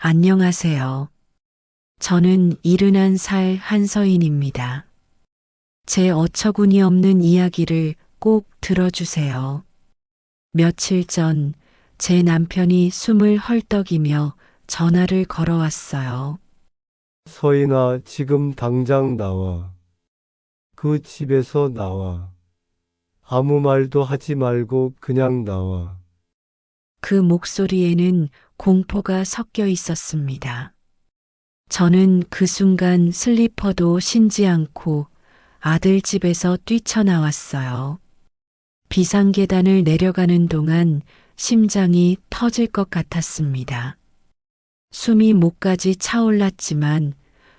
안녕하세요. 저는 71살 한서인입니다. 제 어처구니 없는 이야기를 꼭 들어주세요. 며칠 전 제 남편이 숨을 헐떡이며 전화를 걸어왔어요. 서인아, 지금 당장 나와. 그 집에서 나와. 아무 말도 하지 말고 그냥 나와. 그 목소리에는 공포가 섞여 있었습니다. 저는 그 순간 슬리퍼도 신지 않고 아들 집에서 뛰쳐나왔어요. 비상계단을 내려가는 동안 심장이 터질 것 같았습니다. 숨이 목까지 차올랐지만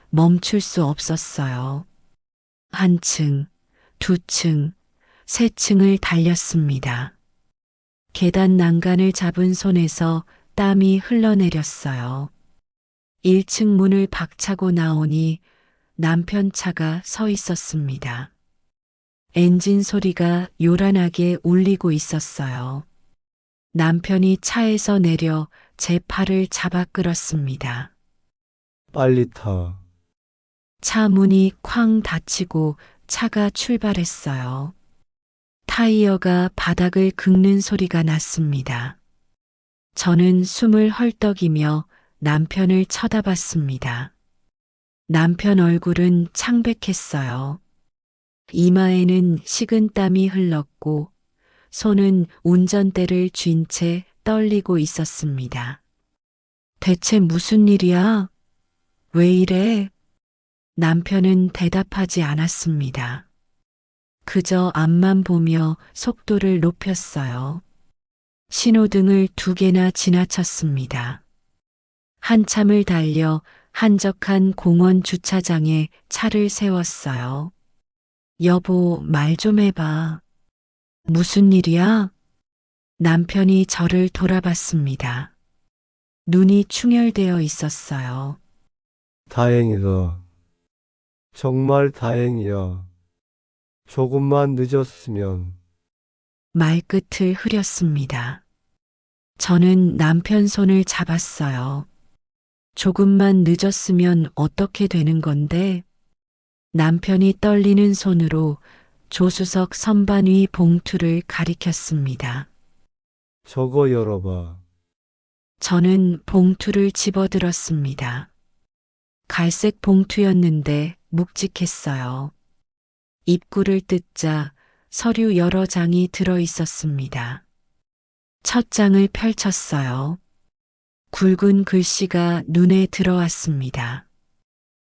멈출 수 없었어요. 한 층, 두 층, 세 층을 달렸습니다. 계단 난간을 잡은 손에서 땀이 흘러내렸어요. 1층 문을 박차고 나오니 남편 차가 서 있었습니다. 엔진 소리가 요란하게 울리고 있었어요. 남편이 차에서 내려 제 팔을 잡아 끌었습니다. 빨리 타. 차 문이 쾅 닫히고 차가 출발했어요. 타이어가 바닥을 긁는 소리가 났습니다. 저는 숨을 헐떡이며 남편을 쳐다봤습니다. 남편 얼굴은 창백했어요. 이마에는 식은 땀이 흘렀고 손은 운전대를 쥔 채 떨리고 있었습니다. 대체 무슨 일이야? 왜 이래? 남편은 대답하지 않았습니다. 그저 앞만 보며 속도를 높였어요. 신호등을 2개나 지나쳤습니다. 한참을 달려 한적한 공원 주차장에 차를 세웠어요. 여보, 말 좀 해봐. 무슨 일이야? 남편이 저를 돌아봤습니다. 눈이 충혈되어 있었어요. 다행이다. 정말 다행이야. 조금만 늦었으면. 말끝을 흐렸습니다. 저는 남편 손을 잡았어요. 조금만 늦었으면 어떻게 되는 건데? 남편이 떨리는 손으로 조수석 선반 위 봉투를 가리켰습니다. 저거 열어봐. 저는 봉투를 집어들었습니다. 갈색 봉투였는데 묵직했어요. 입구를 뜯자 서류 여러 장이 들어 있었습니다. 첫 장을 펼쳤어요. 굵은 글씨가 눈에 들어왔습니다.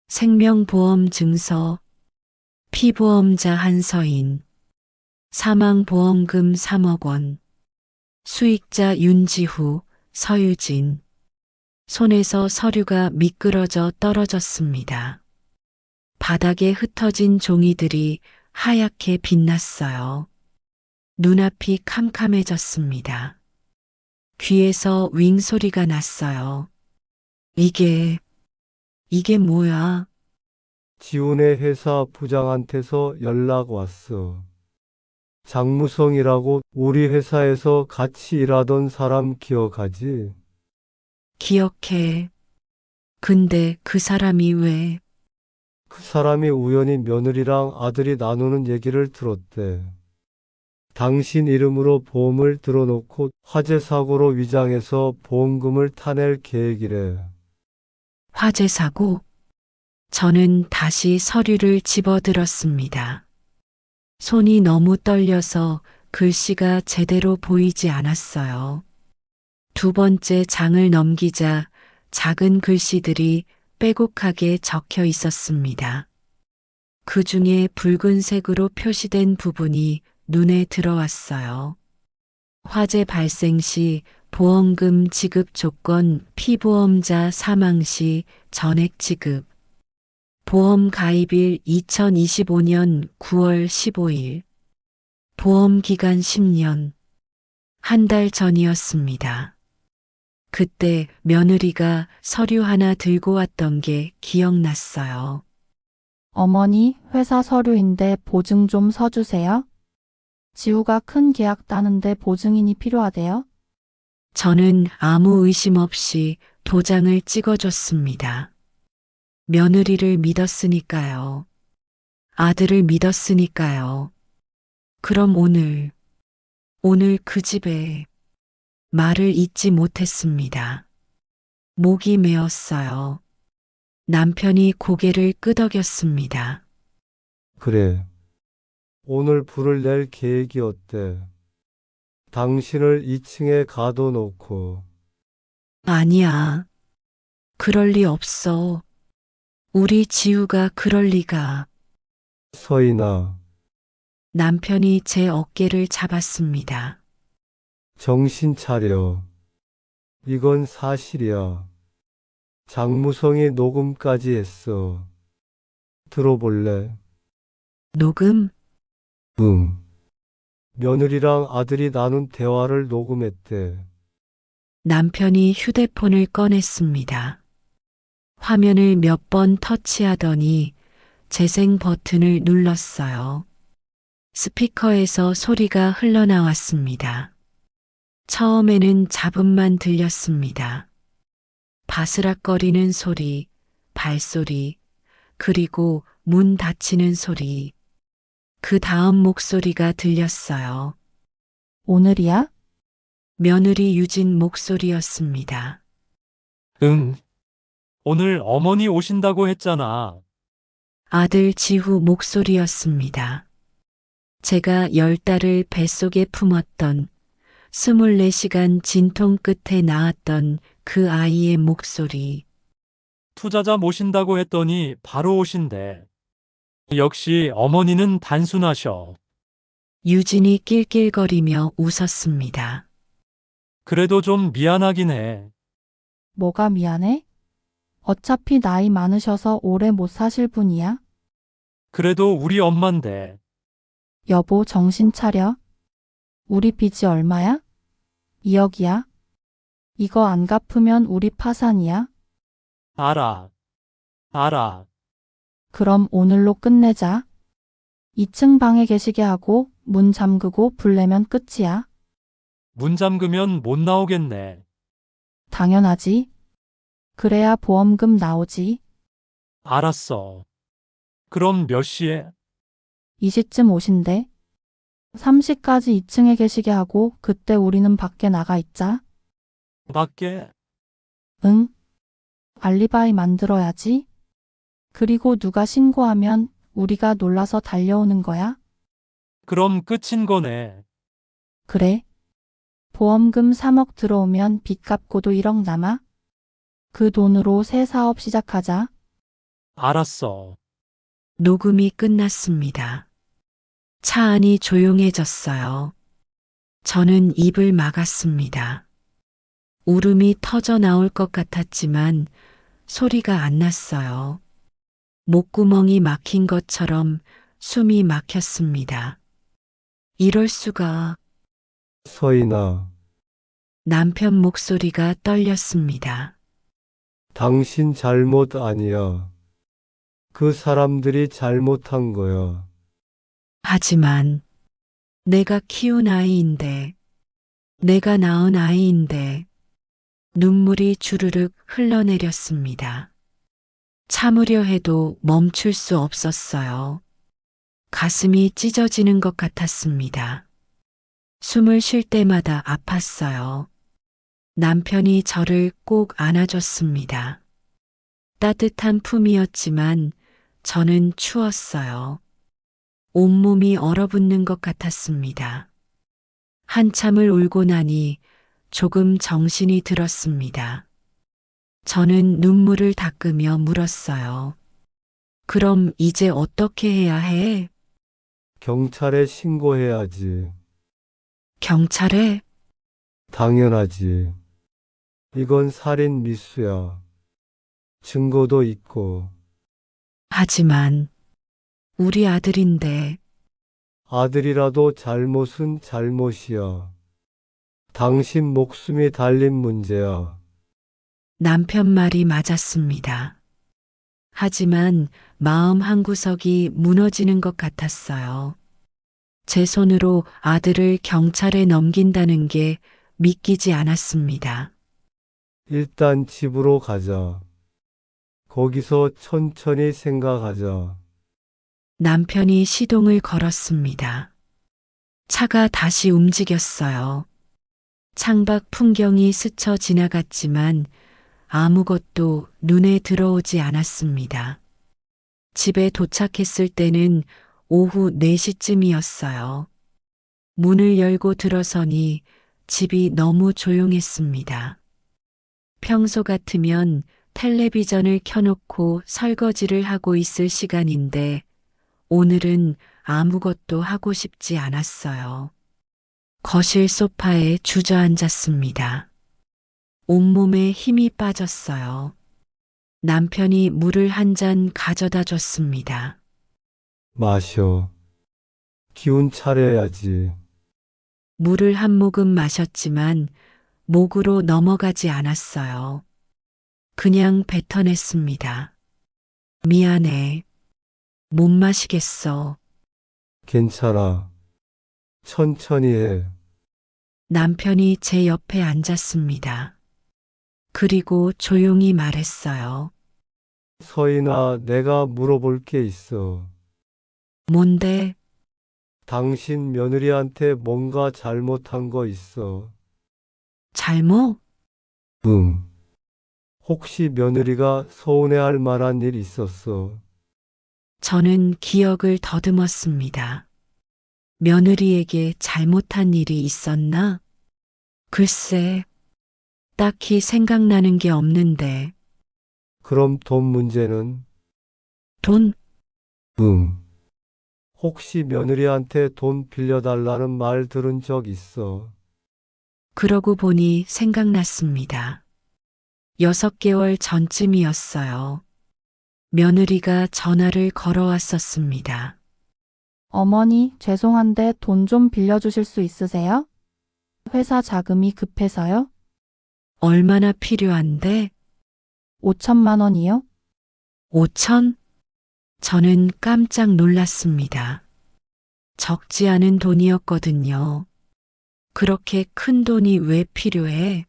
생명보험 증서, 피보험자 한서인, 사망보험금 3억 원, 수익자 윤지후, 서유진. 손에서 서류가 미끄러져 떨어졌습니다. 바닥에 흩어진 종이들이 하얗게 빛났어요. 눈앞이 캄캄해졌습니다. 귀에서 윙 소리가 났어요. 이게 뭐야? 지훈의 회사 부장한테서 연락 왔어. 장무성이라고 우리 회사에서 같이 일하던 사람 기억하지? 기억해. 근데 그 사람이 왜? 그 사람이 우연히 며느리랑 아들이 나누는 얘기를 들었대. 당신 이름으로 보험을 들어놓고 화재 사고로 위장해서 보험금을 타낼 계획이래. 화재 사고? 저는 다시 서류를 집어들었습니다. 손이 너무 떨려서 글씨가 제대로 보이지 않았어요. 2번째 장을 넘기자 작은 글씨들이 빼곡하게 적혀 있었습니다. 그 중에 붉은색으로 표시된 부분이 눈에 들어왔어요. 화재 발생 시 보험금 지급 조건 피보험자 사망 시 전액 지급. 보험 가입일 2025년 9월 15일. 보험 기간 10년. 한 달 전이었습니다. 그때 며느리가 서류 하나 들고 왔던 게 기억났어요. 어머니, 회사 서류인데 보증 좀 서주세요. 지우가 큰 계약 따는데 보증인이 필요하대요. 저는 아무 의심 없이 도장을 찍어줬습니다. 며느리를 믿었으니까요. 아들을 믿었으니까요. 그럼 오늘 그 집에 말을 잇지 못했습니다. 목이 메었어요. 남편이 고개를 끄덕였습니다. 그래. 오늘 불을 낼 계획이 어때? 당신을 2층에 가둬놓고 아니야. 그럴 리 없어. 우리 지우가 그럴 리가. 서인아, 남편이 제 어깨를 잡았습니다. 정신 차려. 이건 사실이야. 장무성이 녹음까지 했어. 들어볼래? 녹음? 응. 며느리랑 아들이 나눈 대화를 녹음했대. 남편이 휴대폰을 꺼냈습니다. 화면을 몇 번 터치하더니 재생 버튼을 눌렀어요. 스피커에서 소리가 흘러나왔습니다. 처음에는 잡음만 들렸습니다. 바스락거리는 소리, 발소리, 그리고 문 닫히는 소리. 그 다음 목소리가 들렸어요. 오늘이야? 며느리 유진 목소리였습니다. 응. 오늘 어머니 오신다고 했잖아. 아들 지후 목소리였습니다. 제가 10달을 뱃속에 품었던 24시간 진통 끝에 낳았던 그 아이의 목소리. 투자자 모신다고 했더니 바로 오신대. 역시 어머니는 단순하셔. 유진이 낄낄거리며 웃었습니다. 그래도 좀 미안하긴 해. 뭐가 미안해? 어차피 나이 많으셔서 오래 못 사실 분이야. 그래도 우리 엄만데. 여보, 정신 차려. 우리 빚이 얼마야? 2억이야. 이거 안 갚으면 우리 파산이야. 알아. 알아. 그럼 오늘로 끝내자. 2층 방에 계시게 하고 문 잠그고 불 내면 끝이야. 문 잠그면 못 나오겠네. 당연하지. 그래야 보험금 나오지. 알았어. 그럼 몇 시에? 2시쯤 오신대. 3시까지 2층에 계시게 하고 그때 우리는 밖에 나가 있자. 밖에? 응. 알리바이 만들어야지. 그리고 누가 신고하면 우리가 놀라서 달려오는 거야. 그럼 끝인 거네. 그래. 보험금 3억 들어오면 빚 갚고도 1억 남아. 그 돈으로 새 사업 시작하자. 알았어. 녹음이 끝났습니다. 차 안이 조용해졌어요. 저는 입을 막았습니다. 울음이 터져 나올 것 같았지만 소리가 안 났어요. 목구멍이 막힌 것처럼 숨이 막혔습니다. 이럴 수가. 서인아, 남편 목소리가 떨렸습니다. 당신 잘못 아니야. 그 사람들이 잘못한 거야. 하지만 내가 키운 아이인데, 내가 낳은 아이인데, 눈물이 주르륵 흘러내렸습니다. 참으려 해도 멈출 수 없었어요. 가슴이 찢어지는 것 같았습니다. 숨을 쉴 때마다 아팠어요. 남편이 저를 꼭 안아줬습니다. 따뜻한 품이었지만 저는 추웠어요. 온몸이 얼어붙는 것 같았습니다. 한참을 울고 나니 조금 정신이 들었습니다. 저는 눈물을 닦으며 물었어요. 그럼 이제 어떻게 해야 해? 경찰에 신고해야지. 경찰에? 당연하지. 이건 살인 미수야. 증거도 있고. 하지만 우리 아들인데 아들이라도 잘못은 잘못이야. 당신 목숨이 달린 문제야. 남편 말이 맞았습니다. 하지만 마음 한구석이 무너지는 것 같았어요. 제 손으로 아들을 경찰에 넘긴다는 게 믿기지 않았습니다. 일단 집으로 가자. 거기서 천천히 생각하자. 남편이 시동을 걸었습니다. 차가 다시 움직였어요. 창밖 풍경이 스쳐 지나갔지만 아무것도 눈에 들어오지 않았습니다. 집에 도착했을 때는 오후 4시쯤이었어요. 문을 열고 들어서니 집이 너무 조용했습니다. 평소 같으면 텔레비전을 켜놓고 설거지를 하고 있을 시간인데 오늘은 아무것도 하고 싶지 않았어요. 거실 소파에 주저앉았습니다. 온몸에 힘이 빠졌어요. 남편이 물을 한 잔 가져다 줬습니다. 마셔. 기운 차려야지. 물을 한 모금 마셨지만 목으로 넘어가지 않았어요. 그냥 뱉어냈습니다. 미안해. 못 마시겠어. 괜찮아. 천천히 해. 남편이 제 옆에 앉았습니다. 그리고 조용히 말했어요. 서인아, 내가 물어볼 게 있어. 뭔데? 당신 며느리한테 뭔가 잘못한 거 있어? 잘못? 응. 혹시 며느리가 서운해할 만한 일 있었어? 저는 기억을 더듬었습니다. 며느리에게 잘못한 일이 있었나? 글쎄, 딱히 생각나는 게 없는데. 그럼 돈 문제는? 돈? 응. 혹시 며느리한테 돈 빌려달라는 말 들은 적 있어? 그러고 보니 생각났습니다. 6개월 전쯤이었어요. 며느리가 전화를 걸어왔었습니다. 어머니, 죄송한데 돈 좀 빌려주실 수 있으세요? 회사 자금이 급해서요? 얼마나 필요한데? 5천만 원이요? 5천? 저는 깜짝 놀랐습니다. 적지 않은 돈이었거든요. 그렇게 큰 돈이 왜 필요해?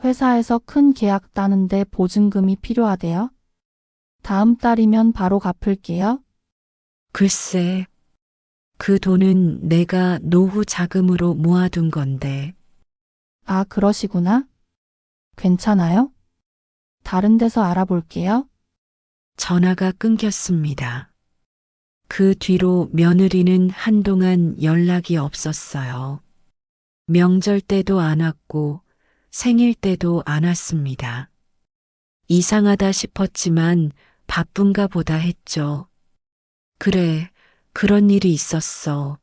회사에서 큰 계약 따는데 보증금이 필요하대요. 다음 달이면 바로 갚을게요. 글쎄, 그 돈은 내가 노후 자금으로 모아둔 건데, 아, 그러시구나. 괜찮아요? 다른 데서 알아볼게요. 전화가 끊겼습니다. 그 뒤로 며느리는 한동안 연락이 없었어요. 명절 때도 안 왔고 생일 때도 안 왔습니다. 이상하다 싶었지만 바쁜가 보다 했죠. 그래, 그런 일이 있었어.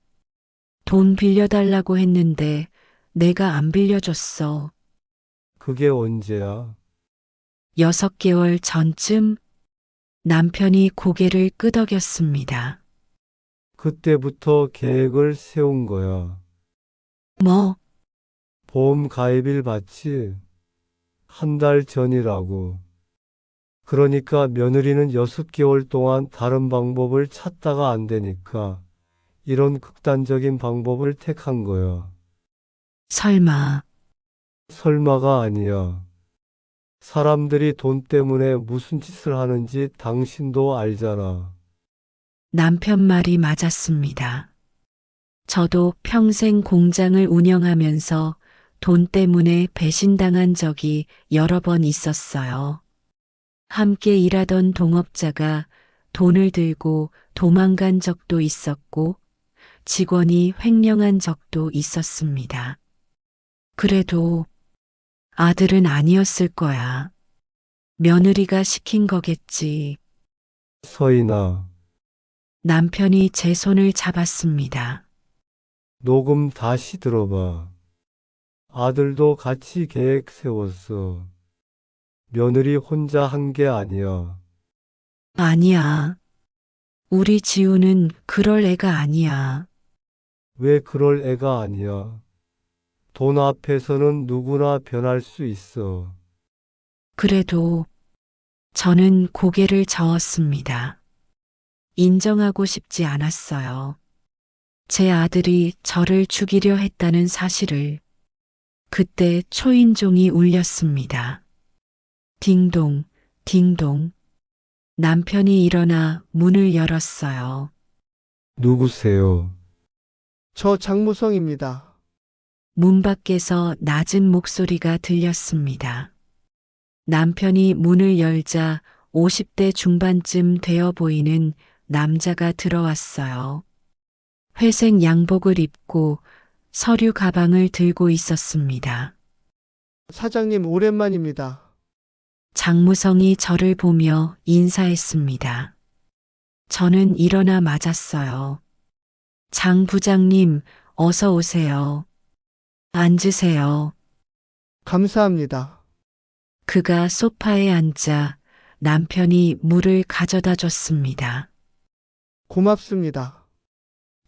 돈 빌려달라고 했는데 내가 안 빌려줬어. 그게 언제야? 6개월 전쯤 남편이 고개를 끄덕였습니다. 그때부터 계획을 세운 거야. 뭐, 보험 가입일 받지? 한 달 전이라고. 그러니까 며느리는 6개월 동안 다른 방법을 찾다가 안 되니까 이런 극단적인 방법을 택한 거야. 설마, 설마가 아니야. 사람들이 돈 때문에 무슨 짓을 하는지 당신도 알잖아. 남편 말이 맞았습니다. 저도 평생 공장을 운영하면서 돈 때문에 배신당한 적이 여러 번 있었어요. 함께 일하던 동업자가 돈을 들고 도망간 적도 있었고, 직원이 횡령한 적도 있었습니다. 그래도 아들은 아니었을 거야. 며느리가 시킨 거겠지. 서인아, 남편이 제 손을 잡았습니다. 녹음 다시 들어봐. 아들도 같이 계획 세웠어. 며느리 혼자 한 게 아니야. 아니야. 우리 지우는 그럴 애가 아니야. 왜 그럴 애가 아니야? 돈 앞에서는 누구나 변할 수 있어. 그래도 저는 고개를 저었습니다. 인정하고 싶지 않았어요. 제 아들이 저를 죽이려 했다는 사실을. 그때 초인종이 울렸습니다. 딩동, 딩동. 남편이 일어나 문을 열었어요. 누구세요? 저 장무성입니다. 문 밖에서 낮은 목소리가 들렸습니다. 남편이 문을 열자 50대 중반쯤 되어 보이는 남자가 들어왔어요. 회색 양복을 입고 서류 가방을 들고 있었습니다. 사장님 오랜만입니다. 장무성이 저를 보며 인사했습니다. 저는 일어나 맞았어요. 장 부장님, 어서 오세요. 앉으세요. 감사합니다. 그가 소파에 앉자 남편이 물을 가져다 줬습니다. 고맙습니다.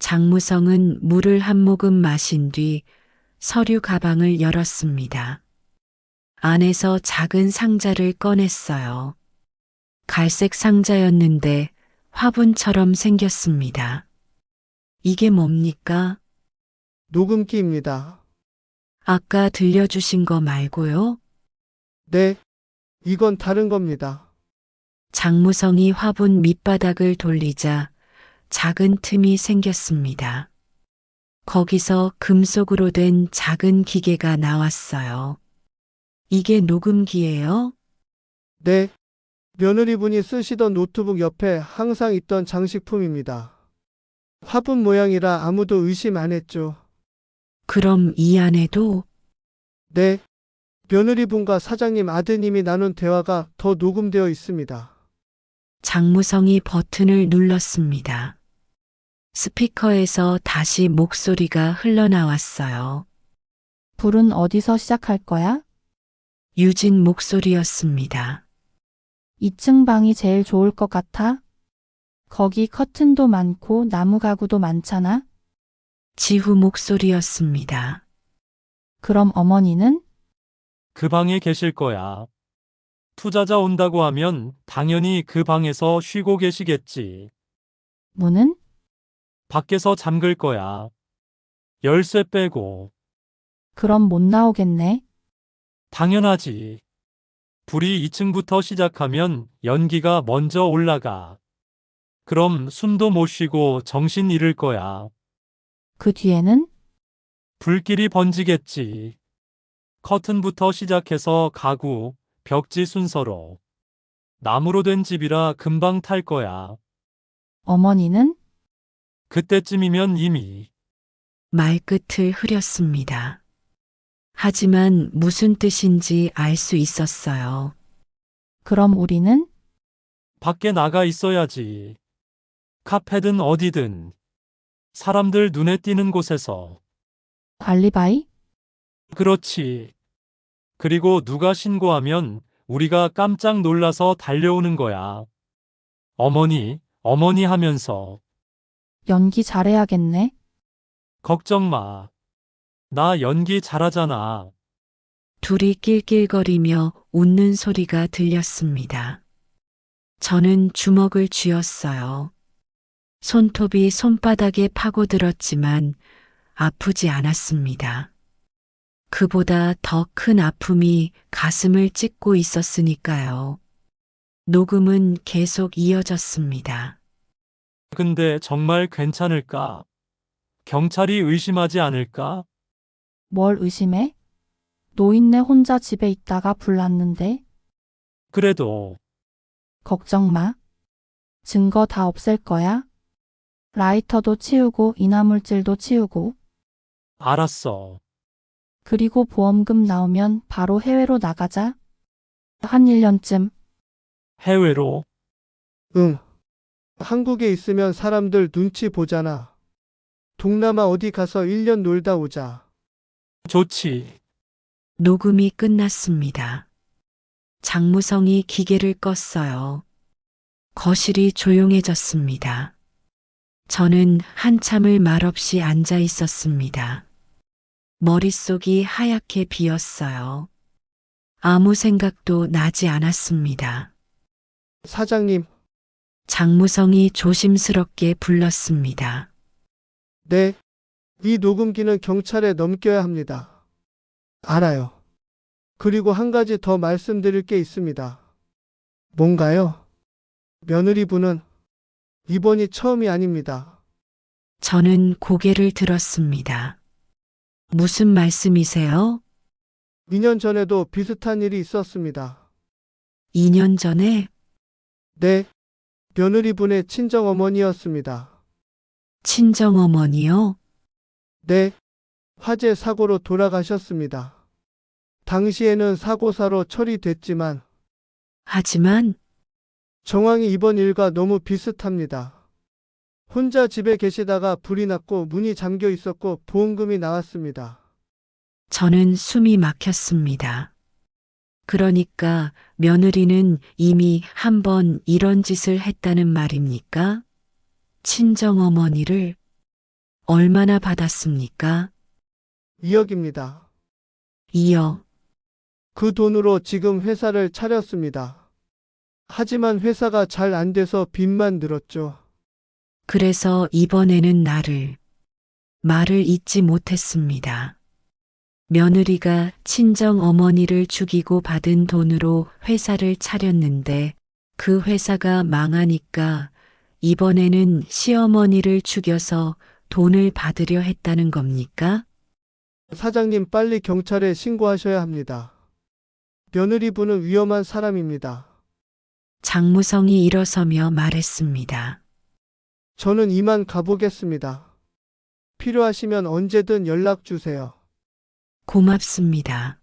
장무성은 물을 한 모금 마신 뒤 서류 가방을 열었습니다. 안에서 작은 상자를 꺼냈어요. 갈색 상자였는데 화분처럼 생겼습니다. 이게 뭡니까? 녹음기입니다. 아까 들려주신 거 말고요? 네, 이건 다른 겁니다. 장무성이 화분 밑바닥을 돌리자 작은 틈이 생겼습니다. 거기서 금속으로 된 작은 기계가 나왔어요. 이게 녹음기예요? 네, 며느리분이 쓰시던 노트북 옆에 항상 있던 장식품입니다. 화분 모양이라 아무도 의심 안 했죠. 그럼 이 안에도 네, 며느리분과 사장님 아드님이 나눈 대화가 더 녹음되어 있습니다. 장무성이 버튼을 눌렀습니다. 스피커에서 다시 목소리가 흘러나왔어요. 불은 어디서 시작할 거야? 유진 목소리였습니다. 2층 방이 제일 좋을 것 같아? 거기 커튼도 많고 나무 가구도 많잖아? 지후 목소리였습니다. 그럼 어머니는? 그 방에 계실 거야. 투자자 온다고 하면 당연히 그 방에서 쉬고 계시겠지. 문은? 밖에서 잠글 거야. 열쇠 빼고. 그럼 못 나오겠네. 당연하지. 불이 2층부터 시작하면 연기가 먼저 올라가. 그럼 숨도 못 쉬고 정신 잃을 거야. 그 뒤에는? 불길이 번지겠지. 커튼부터 시작해서 가구, 벽지 순서로. 나무로 된 집이라 금방 탈 거야. 어머니는? 그때쯤이면 이미. 말끝을 흐렸습니다. 하지만 무슨 뜻인지 알 수 있었어요. 그럼 우리는? 밖에 나가 있어야지. 카페든 어디든. 사람들 눈에 띄는 곳에서. 알리바이? 그렇지. 그리고 누가 신고하면 우리가 깜짝 놀라서 달려오는 거야. 어머니, 어머니 하면서. 연기 잘해야겠네. 걱정 마. 나 연기 잘하잖아. 둘이 낄낄거리며 웃는 소리가 들렸습니다. 저는 주먹을 쥐었어요. 손톱이 손바닥에 파고들었지만 아프지 않았습니다. 그보다 더 큰 아픔이 가슴을 찢고 있었으니까요. 녹음은 계속 이어졌습니다. 근데 정말 괜찮을까? 경찰이 의심하지 않을까? 뭘 의심해? 노인네 혼자 집에 있다가 불 났는데? 그래도 걱정 마. 증거 다 없앨 거야. 라이터도 치우고 이나물질도 치우고. 알았어. 그리고 보험금 나오면 바로 해외로 나가자. 한 1년쯤. 해외로. 응. 한국에 있으면 사람들 눈치 보잖아. 동남아 어디 가서 1년 놀다 오자. 좋지. 녹음이 끝났습니다. 장무성이 기계를 껐어요. 거실이 조용해졌습니다. 저는 한참을 말없이 앉아 있었습니다. 머릿속이 하얗게 비었어요. 아무 생각도 나지 않았습니다. 사장님, 장무성이 조심스럽게 불렀습니다. 네. 이 녹음기는 경찰에 넘겨야 합니다. 알아요. 그리고 한 가지 더 말씀드릴 게 있습니다. 뭔가요? 며느리분은 이번이 처음이 아닙니다. 저는 고개를 들었습니다. 무슨 말씀이세요? 2년 전에도 비슷한 일이 있었습니다. 2년 전에 네, 며느리분의 친정어머니였습니다. 친정어머니요? 네, 화재 사고로 돌아가셨습니다. 당시에는 사고사로 처리됐지만 하지만 정황이 이번 일과 너무 비슷합니다. 혼자 집에 계시다가 불이 났고 문이 잠겨 있었고 보험금이 나왔습니다. 저는 숨이 막혔습니다. 그러니까 며느리는 이미 한 번 이런 짓을 했다는 말입니까? 친정어머니를 얼마나 받았습니까? 2억입니다. 2억. 그 돈으로 지금 회사를 차렸습니다. 하지만 회사가 잘 안 돼서 빚만 늘었죠. 그래서 이번에는 말을 잊지 못했습니다. 며느리가 친정어머니를 죽이고 받은 돈으로 회사를 차렸는데 그 회사가 망하니까 이번에는 시어머니를 죽여서 돈을 받으려 했다는 겁니까? 사장님 빨리 경찰에 신고하셔야 합니다. 며느리분은 위험한 사람입니다. 장무성이 일어서며 말했습니다. 저는 이만 가보겠습니다. 필요하시면 언제든 연락 주세요. 고맙습니다.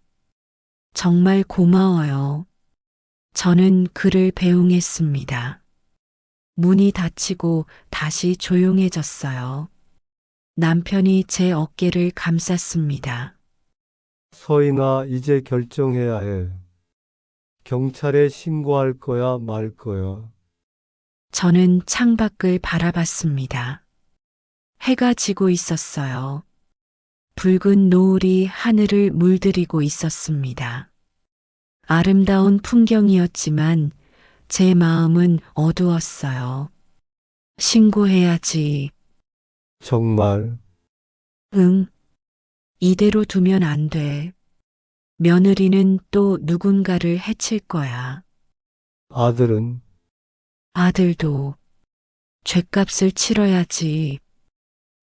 정말 고마워요. 저는 그를 배웅했습니다. 문이 닫히고 다시 조용해졌어요. 남편이 제 어깨를 감쌌습니다. 서인아, 이제 결정해야 해. 경찰에 신고할 거야, 말 거야. 저는 창밖을 바라봤습니다. 해가 지고 있었어요. 붉은 노을이 하늘을 물들이고 있었습니다. 아름다운 풍경이었지만 제 마음은 어두웠어요. 신고해야지. 정말 응. 이대로 두면 안 돼. 며느리는 또 누군가를 해칠 거야. 아들은 아들도 죗값을 치러야지.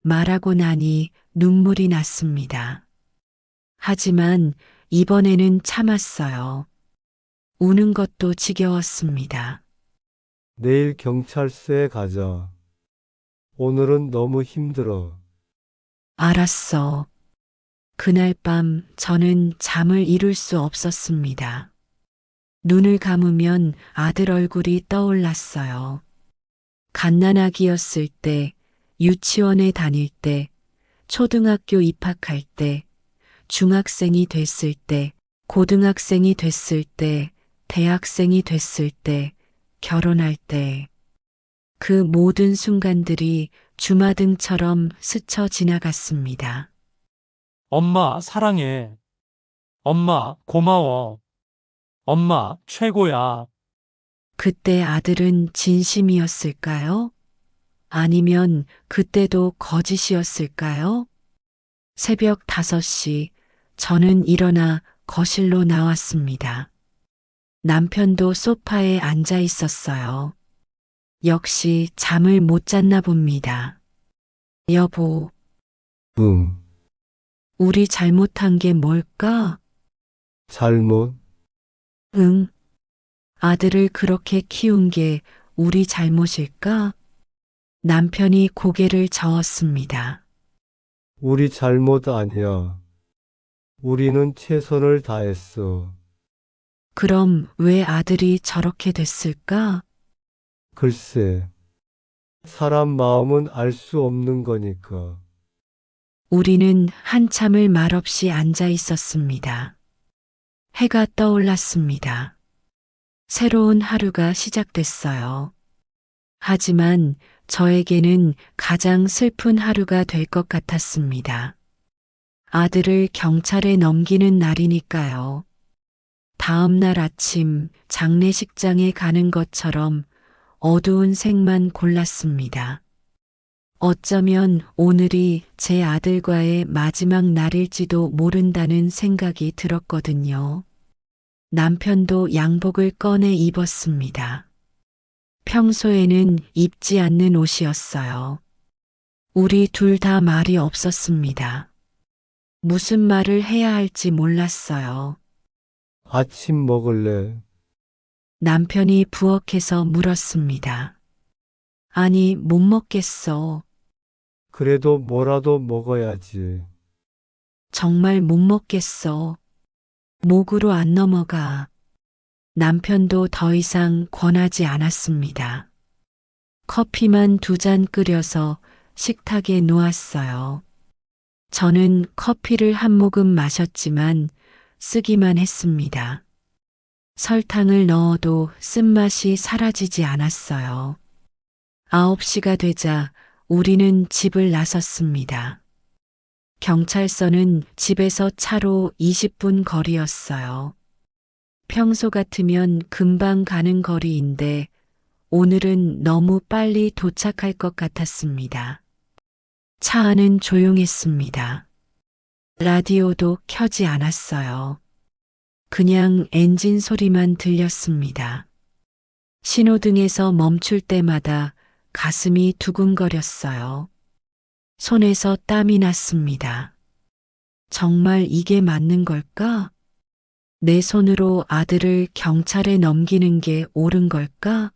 말하고 나니 눈물이 났습니다. 하지만 이번에는 참았어요. 우는 것도 지겨웠습니다. 내일 경찰서에 가자. 오늘은 너무 힘들어. 알았어. 그날 밤 저는 잠을 이룰 수 없었습니다. 눈을 감으면 아들 얼굴이 떠올랐어요. 갓난아기였을 때, 유치원에 다닐 때, 초등학교 입학할 때, 중학생이 됐을 때, 고등학생이 됐을 때, 대학생이 됐을 때, 결혼할 때, 그 모든 순간들이 주마등처럼 스쳐 지나갔습니다. 엄마 사랑해. 엄마 고마워. 엄마 최고야. 그때 아들은 진심이었을까요? 아니면 그때도 거짓이었을까요? 새벽 5시 저는 일어나 거실로 나왔습니다. 남편도 소파에 앉아 있었어요. 역시 잠을 못 잤나 봅니다. 여보, 응, 우리 잘못한 게 뭘까? 잘못. 응. 아들을 그렇게 키운 게 우리 잘못일까? 남편이 고개를 저었습니다. 우리 잘못 아니야. 우리는 최선을 다했어. 그럼 왜 아들이 저렇게 됐을까? 글쎄, 사람 마음은 알 수 없는 거니까. 우리는 한참을 말없이 앉아 있었습니다. 해가 떠올랐습니다. 새로운 하루가 시작됐어요. 하지만 저에게는 가장 슬픈 하루가 될 것 같았습니다. 아들을 경찰에 넘기는 날이니까요. 다음 날 아침 장례식장에 가는 것처럼 어두운 색만 골랐습니다. 어쩌면 오늘이 제 아들과의 마지막 날일지도 모른다는 생각이 들었거든요. 남편도 양복을 꺼내 입었습니다. 평소에는 입지 않는 옷이었어요. 우리 둘 다 말이 없었습니다. 무슨 말을 해야 할지 몰랐어요. 아침 먹을래? 남편이 부엌에서 물었습니다. 아니, 못 먹겠어. 그래도 뭐라도 먹어야지. 정말 못 먹겠어. 목으로 안 넘어가. 남편도 더 이상 권하지 않았습니다. 커피만 2잔 끓여서 식탁에 놓았어요. 저는 커피를 한 모금 마셨지만 쓰기만 했습니다. 설탕을 넣어도 쓴맛이 사라지지 않았어요. 9시가 되자 우리는 집을 나섰습니다. 경찰서는 집에서 차로 20분 거리였어요. 평소 같으면 금방 가는 거리인데 오늘은 너무 빨리 도착할 것 같았습니다. 차 안은 조용했습니다. 라디오도 켜지 않았어요. 그냥 엔진 소리만 들렸습니다. 신호등에서 멈출 때마다 가슴이 두근거렸어요. 손에서 땀이 났습니다. 정말 이게 맞는 걸까? 내 손으로 아들을 경찰에 넘기는 게 옳은 걸까?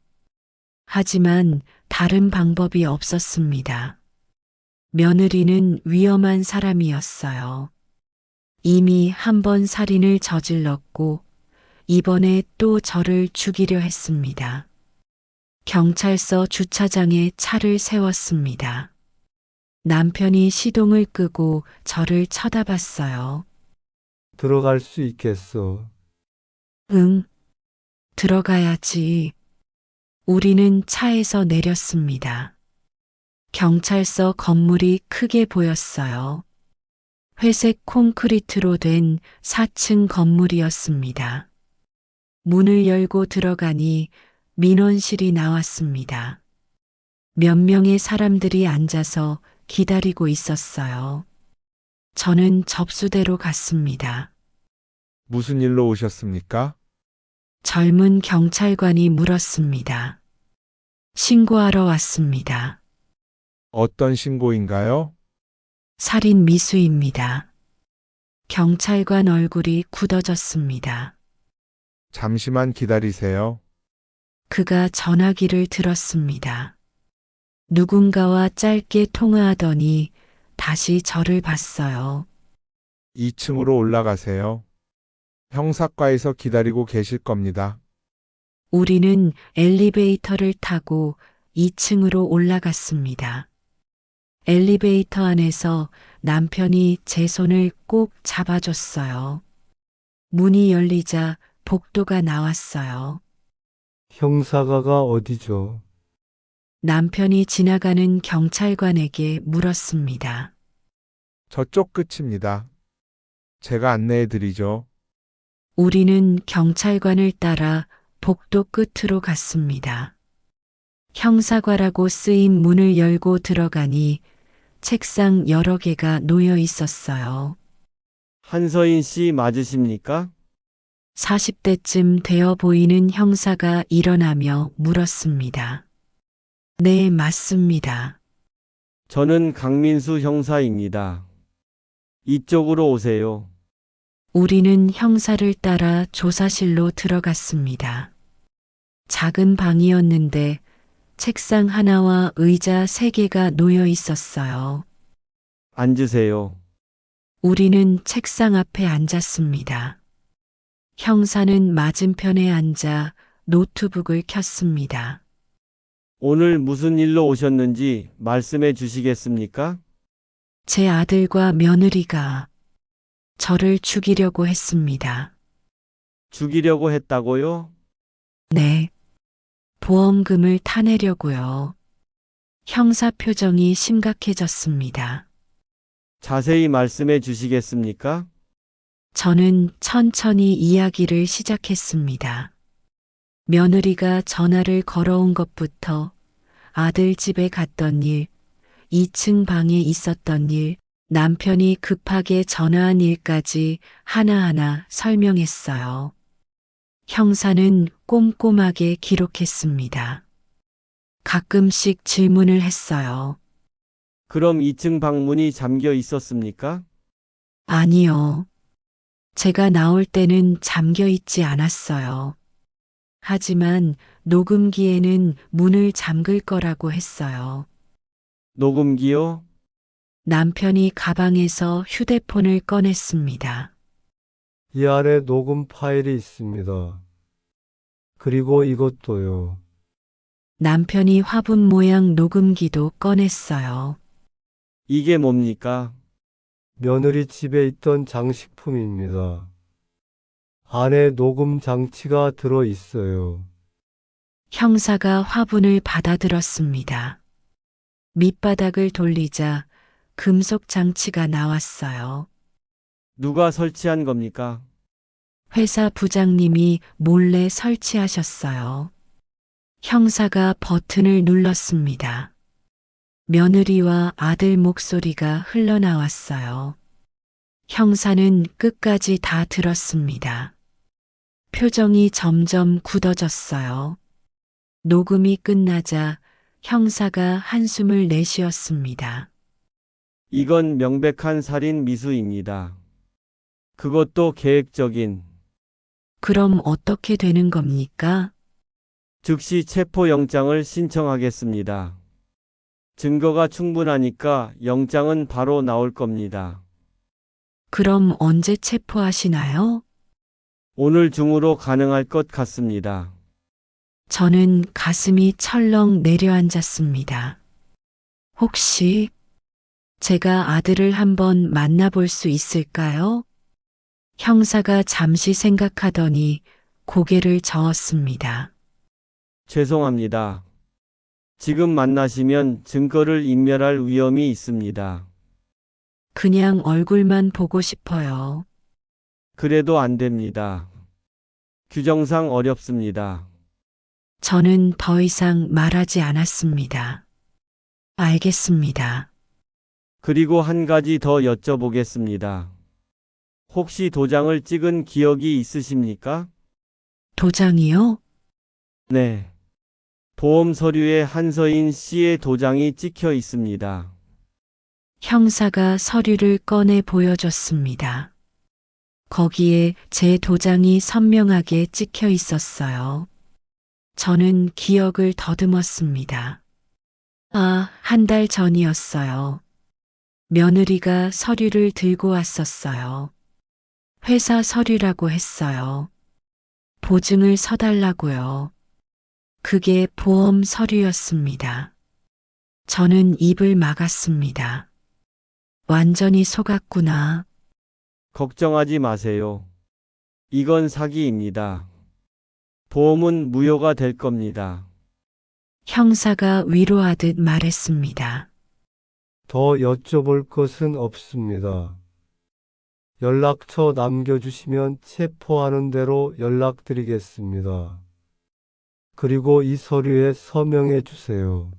하지만 다른 방법이 없었습니다. 며느리는 위험한 사람이었어요. 이미 한 번 살인을 저질렀고 이번에 또 저를 죽이려 했습니다. 경찰서 주차장에 차를 세웠습니다. 남편이 시동을 끄고 저를 쳐다봤어요. 들어갈 수 있겠어. 응, 들어가야지. 우리는 차에서 내렸습니다. 경찰서 건물이 크게 보였어요. 회색 콘크리트로 된 4층 건물이었습니다. 문을 열고 들어가니 민원실이 나왔습니다. 몇 명의 사람들이 앉아서 기다리고 있었어요. 저는 접수대로 갔습니다. 무슨 일로 오셨습니까? 젊은 경찰관이 물었습니다. 신고하러 왔습니다. 어떤 신고인가요? 살인 미수입니다. 경찰관 얼굴이 굳어졌습니다. 잠시만 기다리세요. 그가 전화기를 들었습니다. 누군가와 짧게 통화하더니 다시 저를 봤어요. 2층으로 올라가세요. 형사과에서 기다리고 계실 겁니다. 우리는 엘리베이터를 타고 2층으로 올라갔습니다. 엘리베이터 안에서 남편이 제 손을 꼭 잡아줬어요. 문이 열리자 복도가 나왔어요. 형사가가 어디죠? 남편이 지나가는 경찰관에게 물었습니다. 저쪽 끝입니다. 제가 안내해 드리죠. 우리는 경찰관을 따라 복도 끝으로 갔습니다. 형사과라고 쓰인 문을 열고 들어가니 책상 여러 개가 놓여 있었어요. 한서인 씨 맞으십니까? 40대쯤 되어 보이는 형사가 일어나며 물었습니다. 네, 맞습니다. 저는 강민수 형사입니다. 이쪽으로 오세요. 우리는 형사를 따라 조사실로 들어갔습니다. 작은 방이었는데 책상 하나와 의자 3개가 놓여 있었어요. 앉으세요. 우리는 책상 앞에 앉았습니다. 형사는 맞은편에 앉아 노트북을 켰습니다. 오늘 무슨 일로 오셨는지 말씀해 주시겠습니까? 제 아들과 며느리가 저를 죽이려고 했습니다. 죽이려고 했다고요? 네. 보험금을 타내려고요. 형사 표정이 심각해졌습니다. 자세히 말씀해 주시겠습니까? 저는 천천히 이야기를 시작했습니다. 며느리가 전화를 걸어온 것부터 아들 집에 갔던 일, 2층 방에 있었던 일, 남편이 급하게 전화한 일까지 하나하나 설명했어요. 형사는 꼼꼼하게 기록했습니다. 가끔씩 질문을 했어요. 그럼 2층 방문이 잠겨 있었습니까? 아니요. 제가 나올 때는 잠겨 있지 않았어요. 하지만 녹음기에는 문을 잠글 거라고 했어요. 녹음기요? 남편이 가방에서 휴대폰을 꺼냈습니다. 이 안에 녹음 파일이 있습니다. 그리고 이것도요. 남편이 화분 모양 녹음기도 꺼냈어요. 이게 뭡니까? 며느리 집에 있던 장식품입니다. 안에 녹음 장치가 들어 있어요. 형사가 화분을 받아들었습니다. 밑바닥을 돌리자 금속 장치가 나왔어요. 누가 설치한 겁니까? 회사 부장님이 몰래 설치하셨어요. 형사가 버튼을 눌렀습니다. 며느리와 아들 목소리가 흘러나왔어요. 형사는 끝까지 다 들었습니다. 표정이 점점 굳어졌어요. 녹음이 끝나자 형사가 한숨을 내쉬었습니다. 이건 명백한 살인 미수입니다. 그것도 계획적인. 그럼 어떻게 되는 겁니까? 즉시 체포영장을 신청하겠습니다. 증거가 충분하니까 영장은 바로 나올 겁니다. 그럼 언제 체포하시나요? 오늘 중으로 가능할 것 같습니다. 저는 가슴이 철렁 내려앉았습니다. 혹시 제가 아들을 한번 만나볼 수 있을까요? 형사가 잠시 생각하더니 고개를 저었습니다. 죄송합니다. 지금 만나시면 증거를 인멸할 위험이 있습니다. 그냥 얼굴만 보고 싶어요. 그래도 안 됩니다. 규정상 어렵습니다. 저는 더 이상 말하지 않았습니다. 알겠습니다. 그리고 한 가지 더 여쭤보겠습니다. 혹시 도장을 찍은 기억이 있으십니까? 도장이요? 네. 보험 서류에 한서인 씨의 도장이 찍혀 있습니다. 형사가 서류를 꺼내 보여줬습니다. 거기에 제 도장이 선명하게 찍혀 있었어요. 저는 기억을 더듬었습니다. 아, 한 달 전이었어요. 며느리가 서류를 들고 왔었어요. 회사 서류라고 했어요. 보증을 서달라고요. 그게 보험 서류였습니다. 저는 입을 막았습니다. 완전히 속았구나. 걱정하지 마세요. 이건 사기입니다. 보험은 무효가 될 겁니다. 형사가 위로하듯 말했습니다. 더 여쭤볼 것은 없습니다. 연락처 남겨주시면 체포하는 대로 연락드리겠습니다. 그리고 이 서류에 서명해 주세요.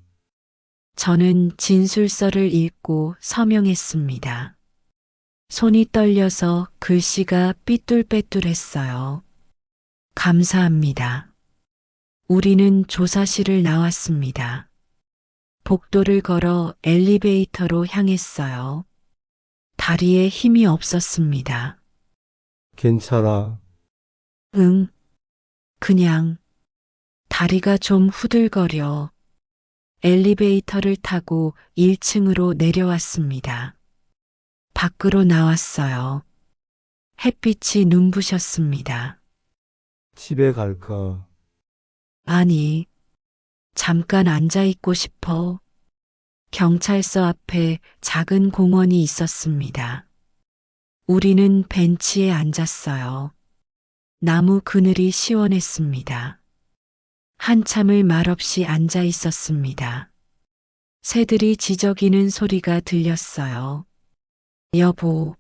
저는 진술서를 읽고 서명했습니다. 손이 떨려서 글씨가 삐뚤빼뚤했어요. 감사합니다. 우리는 조사실을 나왔습니다. 복도를 걸어 엘리베이터로 향했어요. 다리에 힘이 없었습니다. 괜찮아. 응. 그냥 다리가 좀 후들거려. 엘리베이터를 타고 1층으로 내려왔습니다. 밖으로 나왔어요. 햇빛이 눈부셨습니다. 집에 갈까? 아니, 잠깐 앉아 있고 싶어. 경찰서 앞에 작은 공원이 있었습니다. 우리는 벤치에 앉았어요. 나무 그늘이 시원했습니다. 한참을 말없이 앉아 있었습니다. 새들이 지저귀는 소리가 들렸어요. 여보,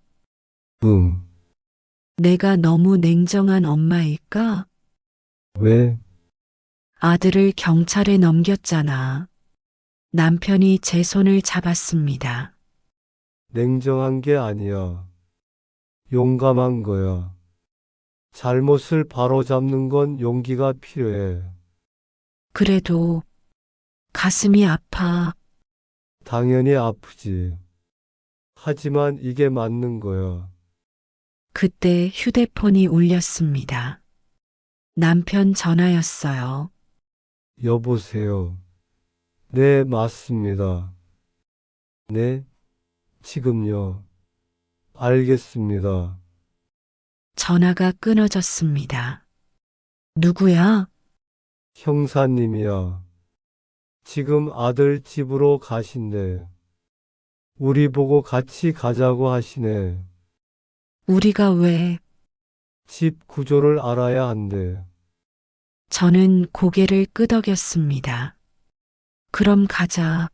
내가 너무 냉정한 엄마일까? 왜? 아들을 경찰에 넘겼잖아. 남편이 제 손을 잡았습니다. 냉정한 게 아니야. 용감한 거야. 잘못을 바로잡는 건 용기가 필요해. 그래도 가슴이 아파. 당연히 아프지. 하지만 이게 맞는 거야. 그때 휴대폰이 울렸습니다. 남편 전화였어요. 여보세요. 네, 맞습니다. 네, 지금요. 알겠습니다. 전화가 끊어졌습니다. 누구야? 형사님이야. 지금 아들 집으로 가신대. 우리 보고 같이 가자고 하시네. 우리가 왜? 집 구조를 알아야 한대. 저는 고개를 끄덕였습니다. 그럼 가자.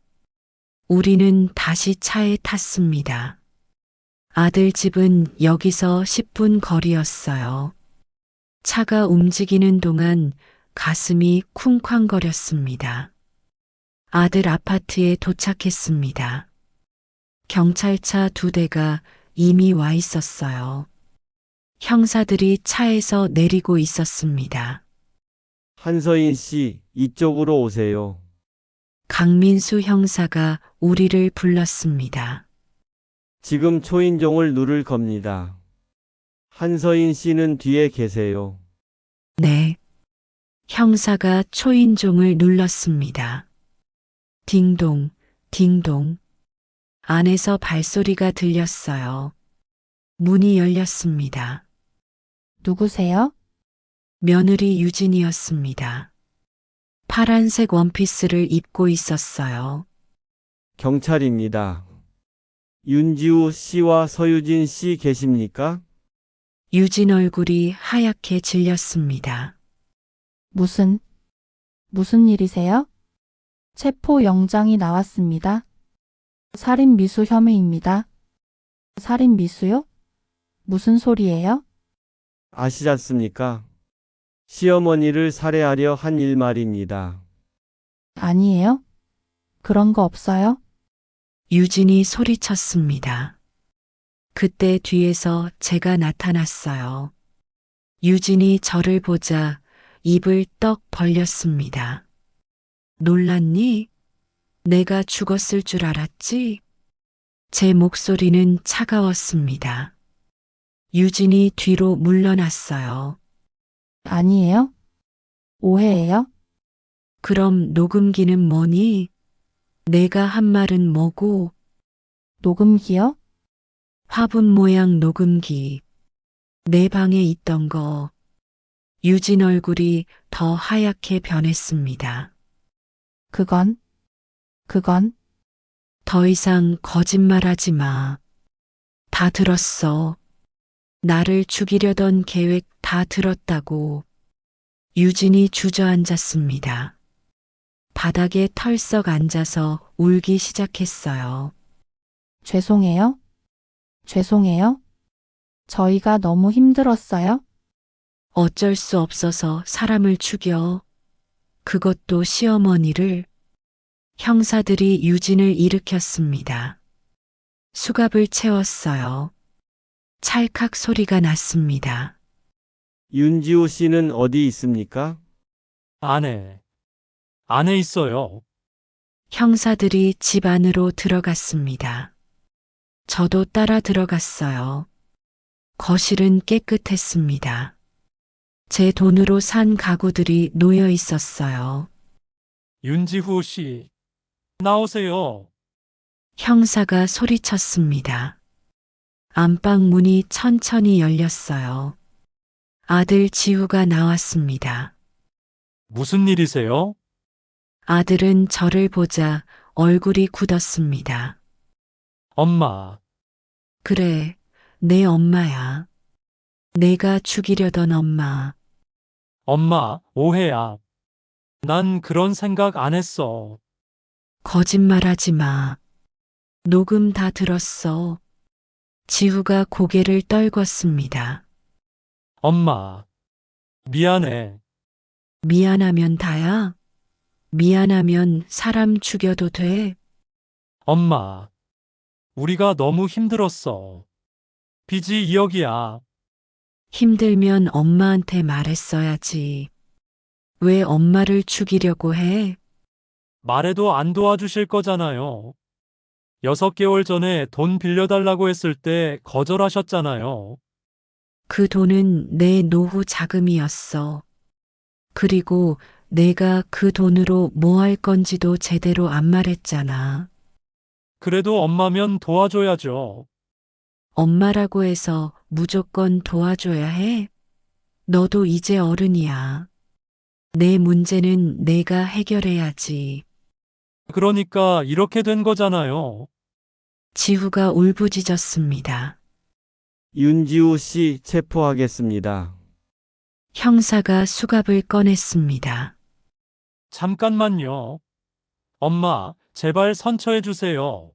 우리는 다시 차에 탔습니다. 아들 집은 여기서 10분 거리였어요. 차가 움직이는 동안 가슴이 쿵쾅거렸습니다. 아들 아파트에 도착했습니다. 경찰차 2대가 이미 와 있었어요. 형사들이 차에서 내리고 있었습니다. 한서인 씨, 이쪽으로 오세요. 강민수 형사가 우리를 불렀습니다. 지금 초인종을 누를 겁니다. 한서인 씨는 뒤에 계세요. 네. 형사가 초인종을 눌렀습니다. 딩동, 딩동. 안에서 발소리가 들렸어요. 문이 열렸습니다. 누구세요? 며느리 유진이었습니다. 파란색 원피스를 입고 있었어요. 경찰입니다. 윤지우 씨와 서유진 씨 계십니까? 유진 얼굴이 하얗게 질렸습니다. 무슨 일이세요? 체포 영장이 나왔습니다. 살인 미수 혐의입니다. 살인 미수요? 무슨 소리예요? 아시지 않습니까? 시어머니를 살해하려 한 일 말입니다. 아니에요? 그런 거 없어요? 유진이 소리쳤습니다. 그때 뒤에서 제가 나타났어요. 유진이 저를 보자 입을 떡 벌렸습니다. 놀랐니? 내가 죽었을 줄 알았지? 제 목소리는 차가웠습니다. 유진이 뒤로 물러났어요. 아니에요? 오해예요? 그럼 녹음기는 뭐니? 내가 한 말은 뭐고? 녹음기요? 화분 모양 녹음기. 내 방에 있던 거. 유진 얼굴이 더 하얗게 변했습니다. 그건 더 이상 거짓말하지 마. 다 들었어. 나를 죽이려던 계획 다 들었다고. 유진이 주저앉았습니다. 바닥에 털썩 앉아서 울기 시작했어요. 죄송해요? 저희가 너무 힘들었어요? 어쩔 수 없어서 사람을 죽여. 그것도 시어머니를. 형사들이 유진을 일으켰습니다. 수갑을 채웠어요. 찰칵 소리가 났습니다. 윤지우 씨는 어디 있습니까? 안에 있어요. 형사들이 집 안으로 들어갔습니다. 저도 따라 들어갔어요. 거실은 깨끗했습니다. 제 돈으로 산 가구들이 놓여 있었어요. 윤지후 씨, 나오세요. 형사가 소리쳤습니다. 안방 문이 천천히 열렸어요. 아들 지우가 나왔습니다. 무슨 일이세요? 아들은 저를 보자 얼굴이 굳었습니다. 엄마, 그래, 내 엄마야. 내가 죽이려던 엄마. 엄마, 오해야. 난 그런 생각 안 했어. 거짓말하지 마. 녹음 다 들었어. 지우가 고개를 떨궜습니다. 엄마, 미안해. 미안하면 다야? 미안하면 사람 죽여도 돼? 엄마, 우리가 너무 힘들었어. 빚이 2억이야. 힘들면 엄마한테 말했어야지. 왜 엄마를 죽이려고 해? 말해도 안 도와주실 거잖아요. 6개월 전에 돈 빌려달라고 했을 때 거절하셨잖아요. 그 돈은 내 노후 자금이었어. 그리고 내가 그 돈으로 뭐 할 건지도 제대로 안 말했잖아. 그래도 엄마면 도와줘야죠. 엄마라고 해서 무조건 도와줘야 해? 너도 이제 어른이야. 내 문제는 내가 해결해야지. 그러니까 이렇게 된 거잖아요. 지후가 울부짖었습니다. 윤지우 씨 체포하겠습니다. 형사가 수갑을 꺼냈습니다. 잠깐만요. 엄마, 제발 선처해 주세요.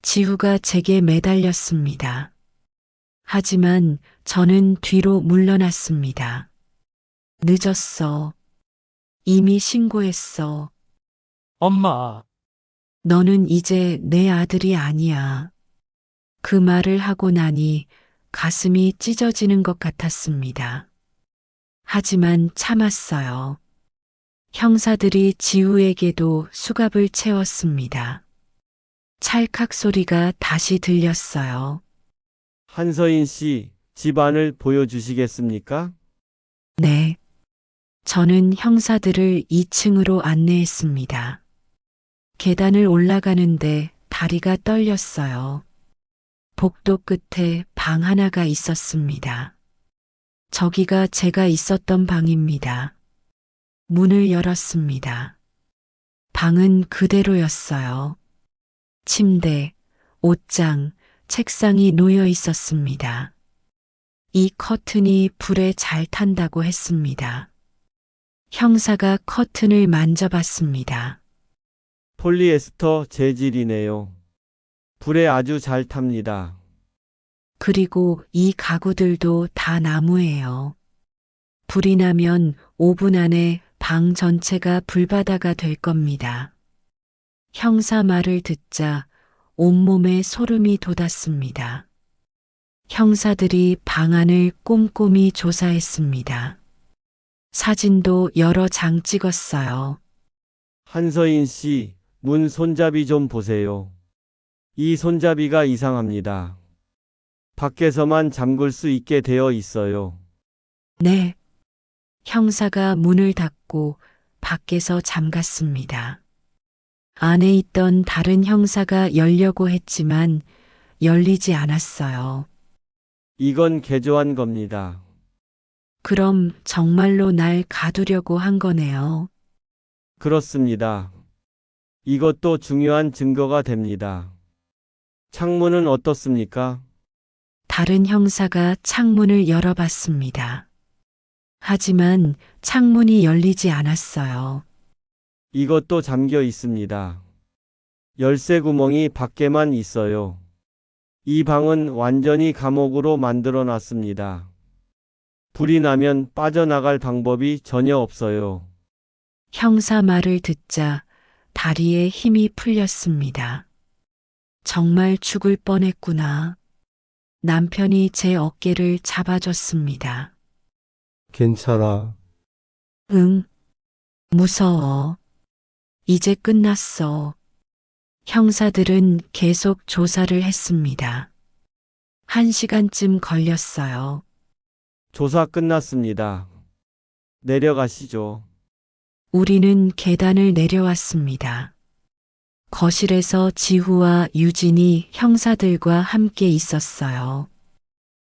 지후가 제게 매달렸습니다. 하지만 저는 뒤로 물러났습니다. 늦었어. 이미 신고했어. 엄마, 너는 이제 내 아들이 아니야. 그 말을 하고 나니 가슴이 찢어지는 것 같았습니다. 하지만 참았어요. 형사들이 지우에게도 수갑을 채웠습니다. 찰칵 소리가 다시 들렸어요. 한서인 씨, 집안을 보여주시겠습니까? 네. 저는 형사들을 2층으로 안내했습니다. 계단을 올라가는데 다리가 떨렸어요. 복도 끝에 방 하나가 있었습니다. 저기가 제가 있었던 방입니다. 문을 열었습니다. 방은 그대로였어요. 침대, 옷장, 책상이 놓여 있었습니다. 이 커튼이 불에 잘 탄다고 했습니다. 형사가 커튼을 만져봤습니다. 폴리에스터 재질이네요. 불에 아주 잘 탑니다. 그리고 이 가구들도 다 나무예요. 불이 나면 5분 안에 방 전체가 불바다가 될 겁니다. 형사 말을 듣자 온몸에 소름이 돋았습니다. 형사들이 방 안을 꼼꼼히 조사했습니다. 사진도 여러 장 찍었어요. 한서인 씨, 문 손잡이 좀 보세요. 이 손잡이가 이상합니다. 밖에서만 잠글 수 있게 되어 있어요. 네. 형사가 문을 닫고 밖에서 잠갔습니다. 안에 있던 다른 형사가 열려고 했지만 열리지 않았어요. 이건 개조한 겁니다. 그럼 정말로 날 가두려고 한 거네요. 그렇습니다. 이것도 중요한 증거가 됩니다. 창문은 어떻습니까? 다른 형사가 창문을 열어봤습니다. 하지만 창문이 열리지 않았어요. 이것도 잠겨 있습니다. 열쇠 구멍이 밖에만 있어요. 이 방은 완전히 감옥으로 만들어 놨습니다. 불이 나면 빠져나갈 방법이 전혀 없어요. 형사 말을 듣자 다리에 힘이 풀렸습니다. 정말 죽을 뻔했구나. 남편이 제 어깨를 잡아줬습니다. 괜찮아. 응. 무서워. 이제 끝났어. 형사들은 계속 조사를 했습니다. 1시간쯤 걸렸어요. 조사 끝났습니다. 내려가시죠. 우리는 계단을 내려왔습니다. 거실에서 지후와 유진이 형사들과 함께 있었어요.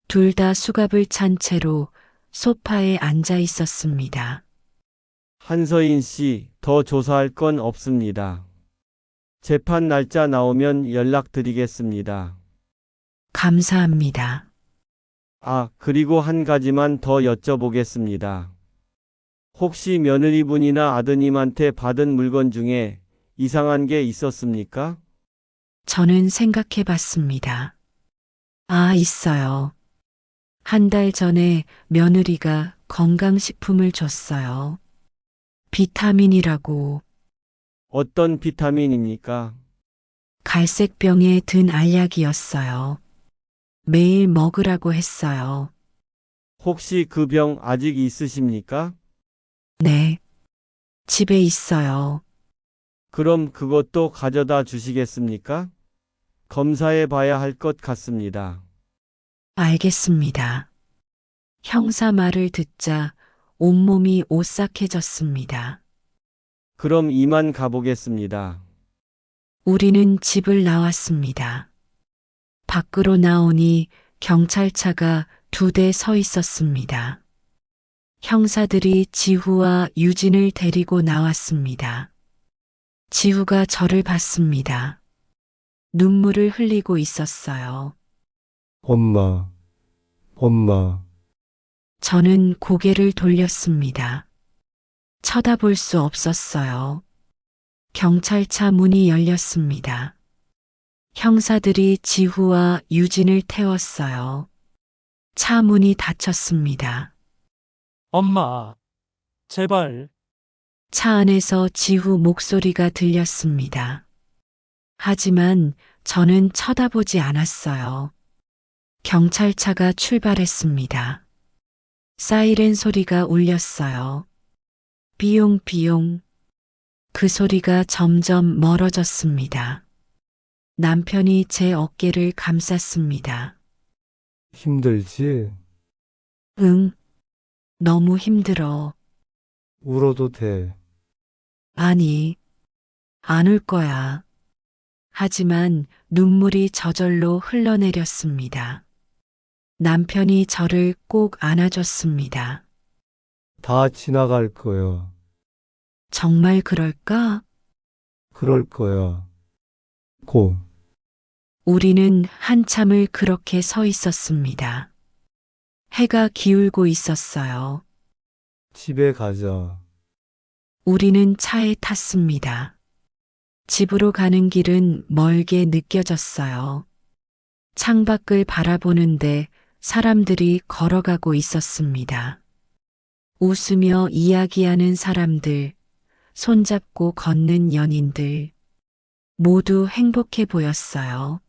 둘 다 수갑을 찬 채로 소파에 앉아 있었습니다. 한서인 씨, 더 조사할 건 없습니다. 재판 날짜 나오면 연락드리겠습니다. 감사합니다. 아, 그리고 한 가지만 더 여쭤보겠습니다. 혹시 며느리분이나 아드님한테 받은 물건 중에 이상한 게 있었습니까? 저는 생각해 봤습니다. 아, 있어요. 한 달 전에 며느리가 건강식품을 줬어요. 비타민이라고. 어떤 비타민입니까? 갈색 병에 든 알약이었어요. 매일 먹으라고 했어요. 혹시 그 병 아직 있으십니까? 네. 집에 있어요. 그럼 그것도 가져다 주시겠습니까? 검사해 봐야 할 것 같습니다. 알겠습니다. 형사 말을 듣자 온몸이 오싹해졌습니다. 그럼 이만 가보겠습니다. 우리는 집을 나왔습니다. 밖으로 나오니 경찰차가 2대 서 있었습니다. 형사들이 지후와 유진을 데리고 나왔습니다. 지후가 저를 봤습니다. 눈물을 흘리고 있었어요. 엄마, 엄마, 저는 고개를 돌렸습니다. 쳐다볼 수 없었어요. 경찰차 문이 열렸습니다. 형사들이 지후와 유진을 태웠어요. 차 문이 닫혔습니다. 엄마, 제발, 차 안에서 지후 목소리가 들렸습니다. 하지만 저는 쳐다보지 않았어요. 경찰차가 출발했습니다. 사이렌 소리가 울렸어요. 비용비용. 그 소리가 점점 멀어졌습니다. 남편이 제 어깨를 감쌌습니다. 힘들지? 응, 너무 힘들어. 울어도 돼. 아니, 안 울 거야. 하지만 눈물이 저절로 흘러내렸습니다. 남편이 저를 꼭 안아줬습니다. 다 지나갈 거야. 정말 그럴까? 그럴 거야. 곧. 우리는 한참을 그렇게 서 있었습니다. 해가 기울고 있었어요. 집에 가자. 우리는 차에 탔습니다. 집으로 가는 길은 멀게 느껴졌어요. 창밖을 바라보는데 사람들이 걸어가고 있었습니다. 웃으며 이야기하는 사람들, 손잡고 걷는 연인들, 모두 행복해 보였어요.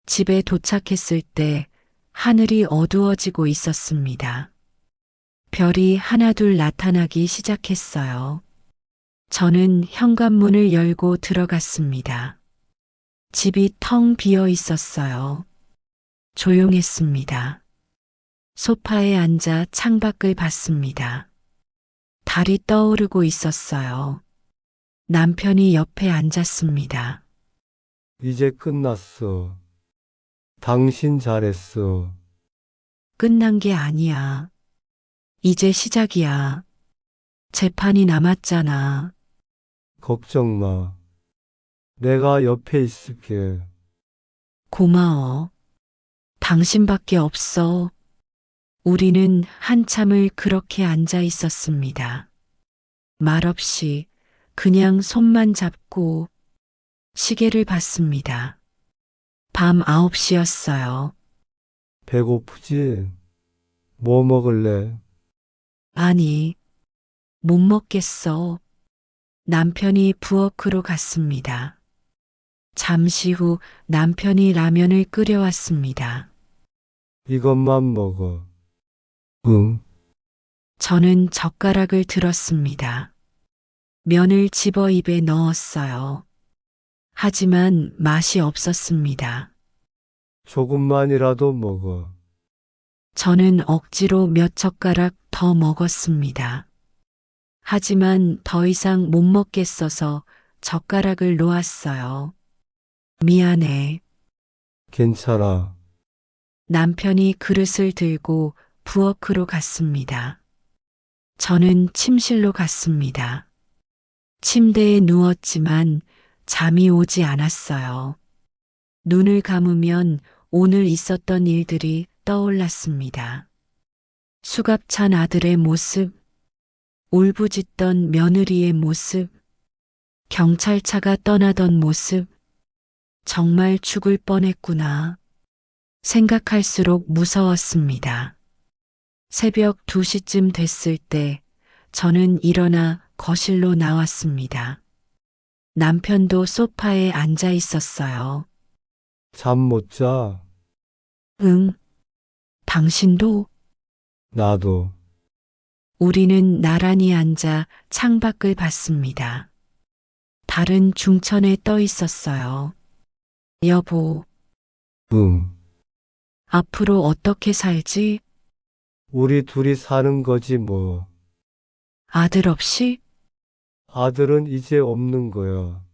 집에 도착했을 때 하늘이 어두워지고 있었습니다. 별이 하나둘 나타나기 시작했어요. 저는 현관문을 열고 들어갔습니다. 집이 텅 비어 있었어요. 조용했습니다. 소파에 앉아 창밖을 봤습니다. 달이 떠오르고 있었어요. 남편이 옆에 앉았습니다. 이제 끝났어. 당신 잘했어. 끝난 게 아니야. 이제 시작이야. 재판이 남았잖아. 걱정 마. 내가 옆에 있을게. 고마워. 당신밖에 없어. 우리는 한참을 그렇게 앉아 있었습니다. 말없이 그냥 손만 잡고 시계를 봤습니다. 밤 9시였어요. 배고프지? 뭐 먹을래? 아니, 못 먹겠어. 남편이 부엌으로 갔습니다. 잠시 후 남편이 라면을 끓여왔습니다. 이것만 먹어. 응? 저는 젓가락을 들었습니다. 면을 집어 입에 넣었어요. 하지만 맛이 없었습니다. 조금만이라도 먹어. 저는 억지로 몇 젓가락 더 먹었습니다. 하지만 더 이상 못 먹겠어서 젓가락을 놓았어요. 미안해. 괜찮아. 남편이 그릇을 들고 부엌으로 갔습니다. 저는 침실로 갔습니다. 침대에 누웠지만 잠이 오지 않았어요. 눈을 감으면 오늘 있었던 일들이 떠올랐습니다. 수갑찬 아들의 모습, 울부짖던 며느리의 모습, 경찰차가 떠나던 모습, 정말 죽을 뻔했구나. 생각할수록 무서웠습니다. 새벽 2시쯤 됐을 때 저는 일어나 거실로 나왔습니다. 남편도 소파에 앉아 있었어요. 잠 못 자. 응. 당신도? 나도. 우리는 나란히 앉아 창밖을 봤습니다. 달은 중천에 떠 있었어요. 여보, 응. 앞으로 어떻게 살지? 우리 둘이 사는 거지 뭐. 아들 없이? 아들은 이제 없는 거야.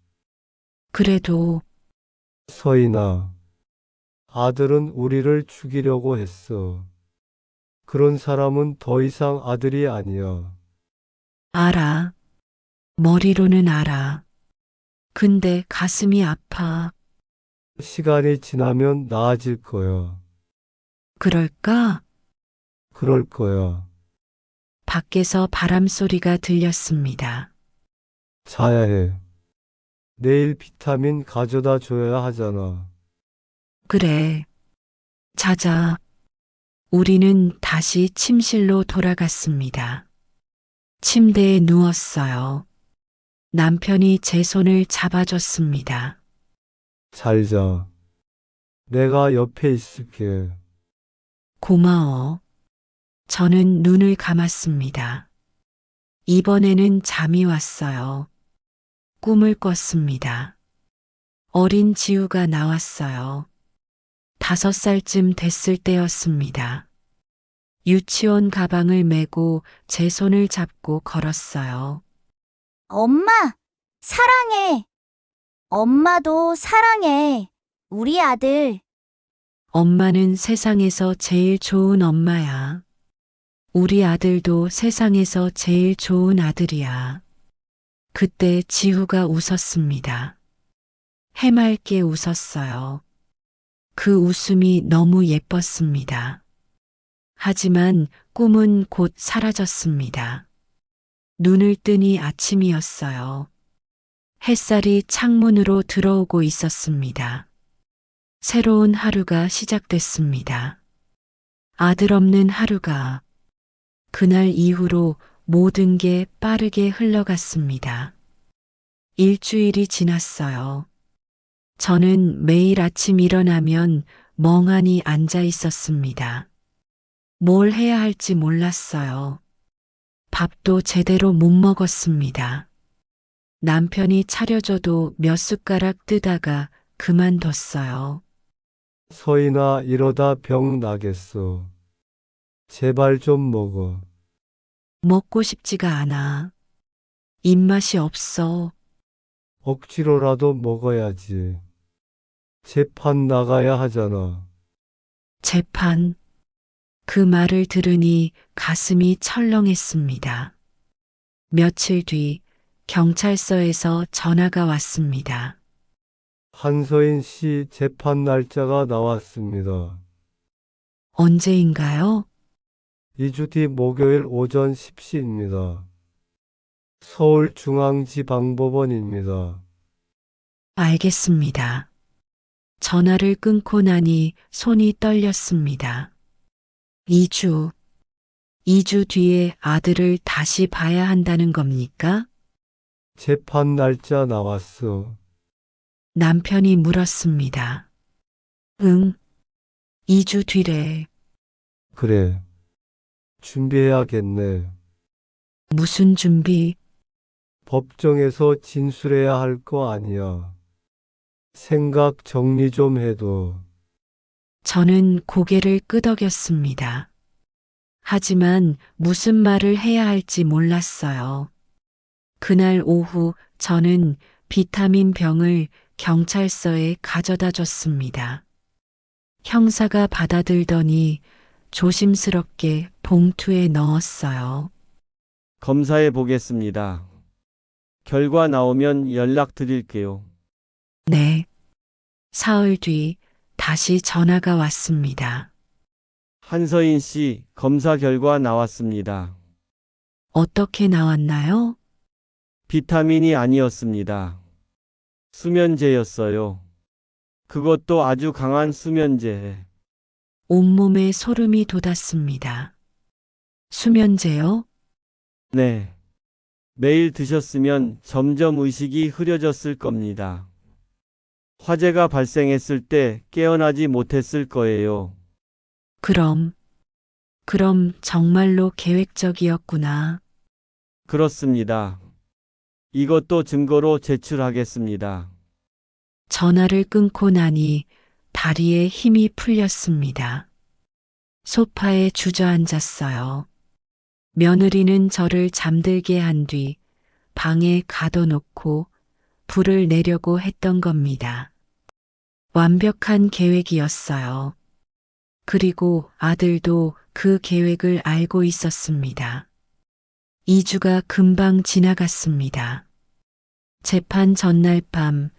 그래도 서인아. 아들은 우리를 죽이려고 했어. 그런 사람은 더 이상 아들이 아니야. 알아. 머리로는 알아. 근데 가슴이 아파. 시간이 지나면 나아질 거야. 그럴까? 그럴 거야. 밖에서 바람 소리가 들렸습니다. 자야 해. 내일 비타민 가져다 줘야 하잖아. 그래. 자자. 우리는 다시 침실로 돌아갔습니다. 침대에 누웠어요. 남편이 제 손을 잡아줬습니다. 잘 자. 내가 옆에 있을게. 고마워. 저는 눈을 감았습니다. 이번에는 잠이 왔어요. 꿈을 꿨습니다. 어린 지우가 나왔어요. 5살쯤 됐을 때였습니다. 유치원 가방을 메고 제 손을 잡고 걸었어요. 엄마, 사랑해. 엄마도 사랑해. 우리 아들. 엄마는 세상에서 제일 좋은 엄마야. 우리 아들도 세상에서 제일 좋은 아들이야. 그때 지우가 웃었습니다. 해맑게 웃었어요. 그 웃음이 너무 예뻤습니다. 하지만 꿈은 곧 사라졌습니다. 눈을 뜨니 아침이었어요. 햇살이 창문으로 들어오고 있었습니다. 새로운 하루가 시작됐습니다. 아들 없는 하루가. 그날 이후로 모든 게 빠르게 흘러갔습니다. 일주일이 지났어요. 저는 매일 아침 일어나면 멍하니 앉아 있었습니다. 뭘 해야 할지 몰랐어요. 밥도 제대로 못 먹었습니다. 남편이 차려줘도 몇 숟가락 뜨다가 그만뒀어요. 서인아, 이러다 병 나겠어. 제발 좀 먹어. 먹고 싶지가 않아. 입맛이 없어. 억지로라도 먹어야지. 재판 나가야 하잖아. 재판. 그 말을 들으니 가슴이 철렁했습니다. 며칠 뒤 경찰서에서 전화가 왔습니다. 한서인 씨 재판 날짜가 나왔습니다. 언제인가요? 2주 뒤 목요일 오전 10시입니다. 서울중앙지방법원입니다. 알겠습니다. 전화를 끊고 나니 손이 떨렸습니다. 2주 뒤에 아들을 다시 봐야 한다는 겁니까? 재판 날짜 나왔어. 남편이 물었습니다. 응, 2주 뒤래. 그래. 준비해야겠네. 무슨 준비? 법정에서 진술해야 할 거 아니야. 생각 정리 좀 해도. 저는 고개를 끄덕였습니다. 하지만 무슨 말을 해야 할지 몰랐어요. 그날 오후 저는 비타민 병을 경찰서에 가져다 줬습니다. 형사가 받아들더니 조심스럽게 봉투에 넣었어요. 검사해 보겠습니다. 결과 나오면 연락드릴게요. 네. 사흘 뒤 다시 전화가 왔습니다. 한서인 씨, 검사 결과 나왔습니다. 어떻게 나왔나요? 비타민이 아니었습니다. 수면제였어요. 그것도 아주 강한 수면제. 온몸에 소름이 돋았습니다. 수면제요? 네. 매일 드셨으면 점점 의식이 흐려졌을 겁니다. 화재가 발생했을 때 깨어나지 못했을 거예요. 그럼 정말로 계획적이었구나. 그렇습니다. 이것도 증거로 제출하겠습니다. 전화를 끊고 나니 다리에 힘이 풀렸습니다. 소파에 주저앉았어요. 며느리는 저를 잠들게 한 뒤 방에 가둬놓고 불을 내려고 했던 겁니다. 완벽한 계획이었어요. 그리고 아들도 그 계획을 알고 있었습니다. 2주가 금방 지나갔습니다. 재판 전날 밤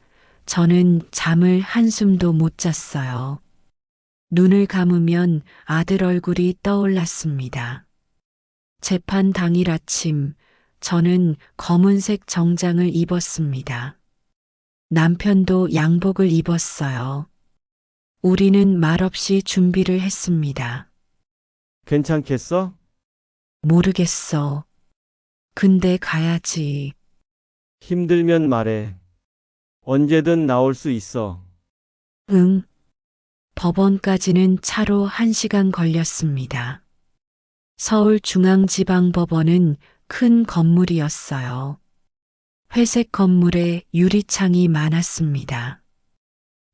저는 잠을 한숨도 못 잤어요. 눈을 감으면 아들 얼굴이 떠올랐습니다. 재판 당일 아침 저는 검은색 정장을 입었습니다. 남편도 양복을 입었어요. 우리는 말없이 준비를 했습니다. 괜찮겠어? 모르겠어. 근데 가야지. 힘들면 말해. 언제든 나올 수 있어. 응. 법원까지는 차로 1시간 걸렸습니다. 서울중앙지방법원은 큰 건물이었어요. 회색 건물에 유리창이 많았습니다.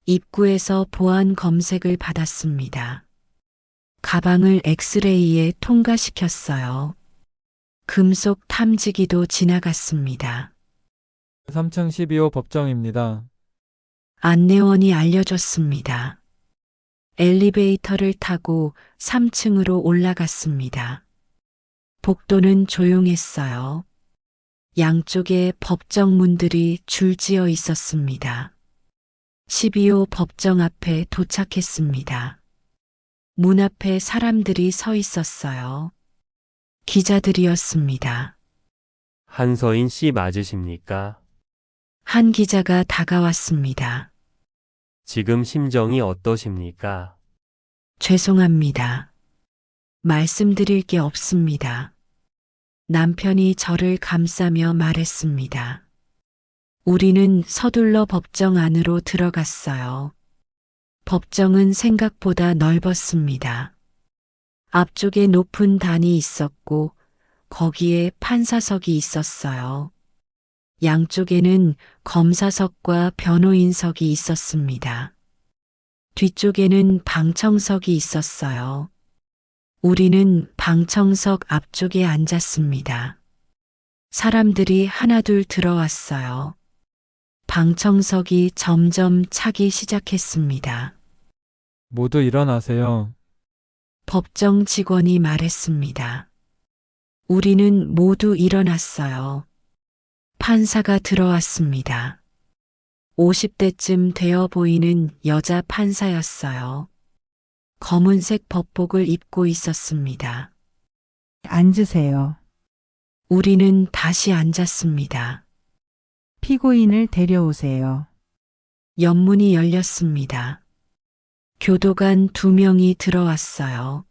입구에서 보안 검색을 받았습니다. 가방을 엑스레이에 통과시켰어요. 금속 탐지기도 지나갔습니다. 3층 12호 법정입니다. 안내원이 알려줬습니다. 엘리베이터를 타고 3층으로 올라갔습니다. 복도는 조용했어요. 양쪽에 법정 문들이 줄지어 있었습니다. 12호 법정 앞에 도착했습니다. 문 앞에 사람들이 서 있었어요. 기자들이었습니다. 한서인 씨 맞으십니까? 한 기자가 다가왔습니다. 지금 심정이 어떠십니까? 죄송합니다. 말씀드릴 게 없습니다. 남편이 저를 감싸며 말했습니다. 우리는 서둘러 법정 안으로 들어갔어요. 법정은 생각보다 넓었습니다. 앞쪽에 높은 단이 있었고 거기에 판사석이 있었어요. 양쪽에는 검사석과 변호인석이 있었습니다. 뒤쪽에는 방청석이 있었어요. 우리는 방청석 앞쪽에 앉았습니다. 사람들이 하나둘 들어왔어요. 방청석이 점점 차기 시작했습니다. 모두 일어나세요. 법정 직원이 말했습니다. 우리는 모두 일어났어요. 판사가 들어왔습니다. 50대쯤 되어 보이는 여자 판사였어요. 검은색 법복을 입고 있었습니다. 앉으세요. 우리는 다시 앉았습니다. 피고인을 데려오세요. 연문이 열렸습니다. 교도관 2명이 들어왔어요.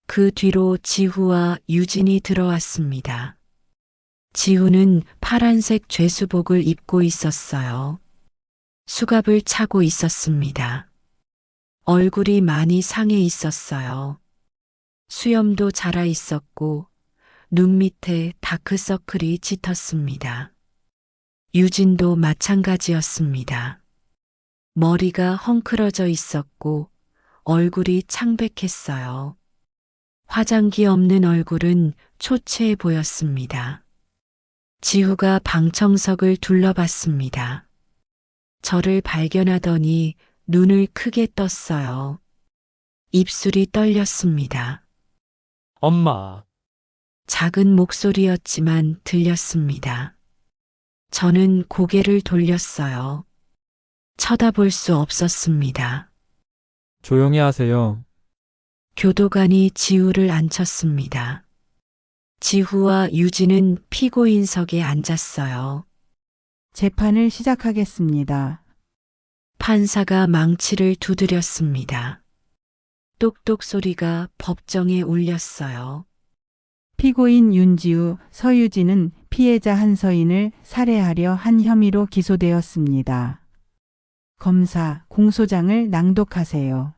그 뒤로 지후와 유진이 들어왔습니다. 지후는 파란색 죄수복을 입고 있었어요. 수갑을 차고 있었습니다. 얼굴이 많이 상해 있었어요. 수염도 자라 있었고 눈 밑에 다크서클이 짙었습니다. 유진도 마찬가지였습니다. 머리가 헝클어져 있었고 얼굴이 창백했어요. 화장기 없는 얼굴은 초췌해 보였습니다. 지후가 방청석을 둘러봤습니다. 저를 발견하더니 눈을 크게 떴어요. 입술이 떨렸습니다. 엄마, 작은 목소리였지만 들렸습니다. 저는 고개를 돌렸어요. 쳐다볼 수 없었습니다. 조용히 하세요. 교도관이 지후를 앉혔습니다. 지후와 유진은 피고인석에 앉았어요. 재판을 시작하겠습니다. 판사가 망치를 두드렸습니다. 똑똑 소리가 법정에 울렸어요. 피고인 윤지우, 서유진은 피해자 한서인을 살해하려 한 혐의로 기소되었습니다. 검사, 공소장을 낭독하세요.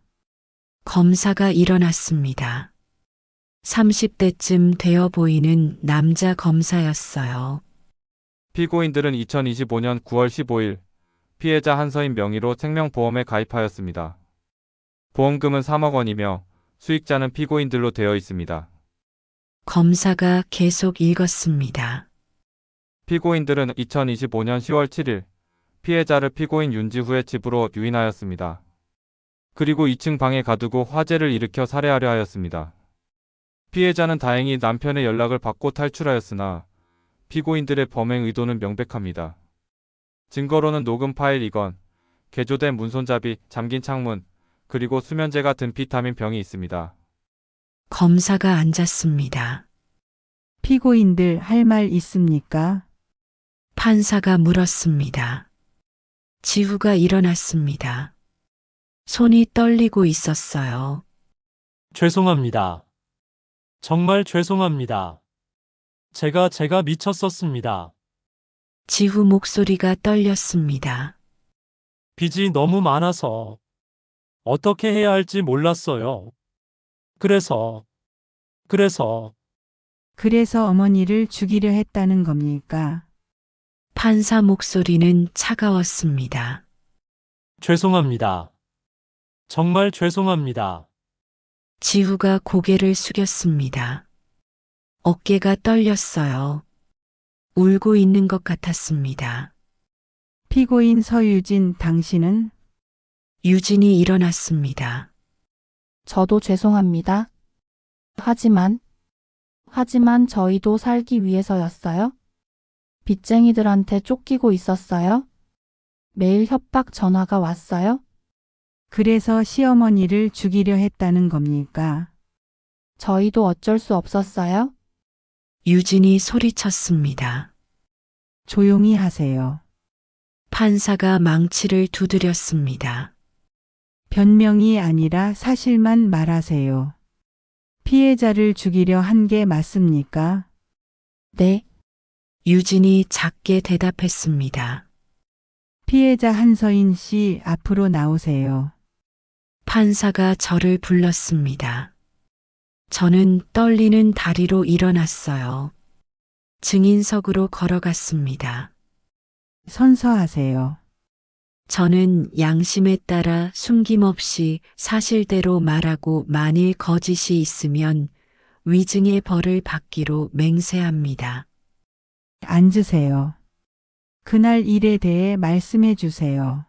검사가 일어났습니다. 30대쯤 되어 보이는 남자 검사였어요. 피고인들은 2025년 9월 15일 피해자 한서인 명의로 생명보험에 가입하였습니다. 보험금은 3억 원이며 수익자는 피고인들로 되어 있습니다. 검사가 계속 읽었습니다. 피고인들은 2025년 10월 7일 피해자를 피고인 윤지후의 집으로 유인하였습니다. 그리고 2층 방에 가두고 화재를 일으켜 살해하려 하였습니다. 피해자는 다행히 남편의 연락을 받고 탈출하였으나 피고인들의 범행 의도는 명백합니다. 증거로는 녹음 파일 2건, 개조된 문손잡이, 잠긴 창문, 그리고 수면제 같은 비타민 병이 있습니다. 검사가 앉았습니다. 피고인들 할 말 있습니까? 판사가 물었습니다. 지후가 일어났습니다. 손이 떨리고 있었어요. 죄송합니다. 정말 죄송합니다. 제가 미쳤었습니다. 지후 목소리가 떨렸습니다. 빚이 너무 많아서 어떻게 해야 할지 몰랐어요. 그래서 어머니를 죽이려 했다는 겁니까? 판사 목소리는 차가웠습니다. 죄송합니다. 정말 죄송합니다. 지후가 고개를 숙였습니다. 어깨가 떨렸어요. 울고 있는 것 같았습니다. 피고인 서유진, 당신은? 유진이 일어났습니다. 저도 죄송합니다. 하지만 저희도 살기 위해서였어요? 빚쟁이들한테 쫓기고 있었어요? 매일 협박 전화가 왔어요? 그래서 시어머니를 죽이려 했다는 겁니까? 저희도 어쩔 수 없었어요? 유진이 소리쳤습니다. 조용히 하세요. 판사가 망치를 두드렸습니다. 변명이 아니라 사실만 말하세요. 피해자를 죽이려 한 게 맞습니까? 네, 유진이 작게 대답했습니다. 피해자 한서인 씨 앞으로 나오세요. 판사가 저를 불렀습니다. 저는 떨리는 다리로 일어났어요. 증인석으로 걸어갔습니다. 선서하세요. 저는 양심에 따라 숨김없이 사실대로 말하고 만일 거짓이 있으면 위증의 벌을 받기로 맹세합니다. 앉으세요. 그날 일에 대해 말씀해 주세요.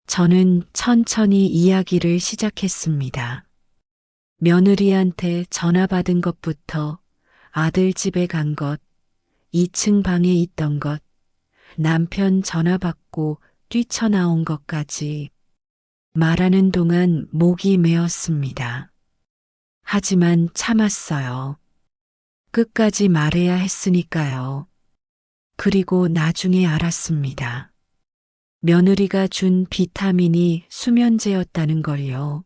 저는 천천히 이야기를 시작했습니다. 며느리한테 전화 받은 것부터 아들 집에 간 것, 2층 방에 있던 것, 남편 전화 받고 뛰쳐나온 것까지 말하는 동안 목이 메었습니다. 하지만 참았어요. 끝까지 말해야 했으니까요. 그리고 나중에 알았습니다. 며느리가 준 비타민이 수면제였다는 걸요.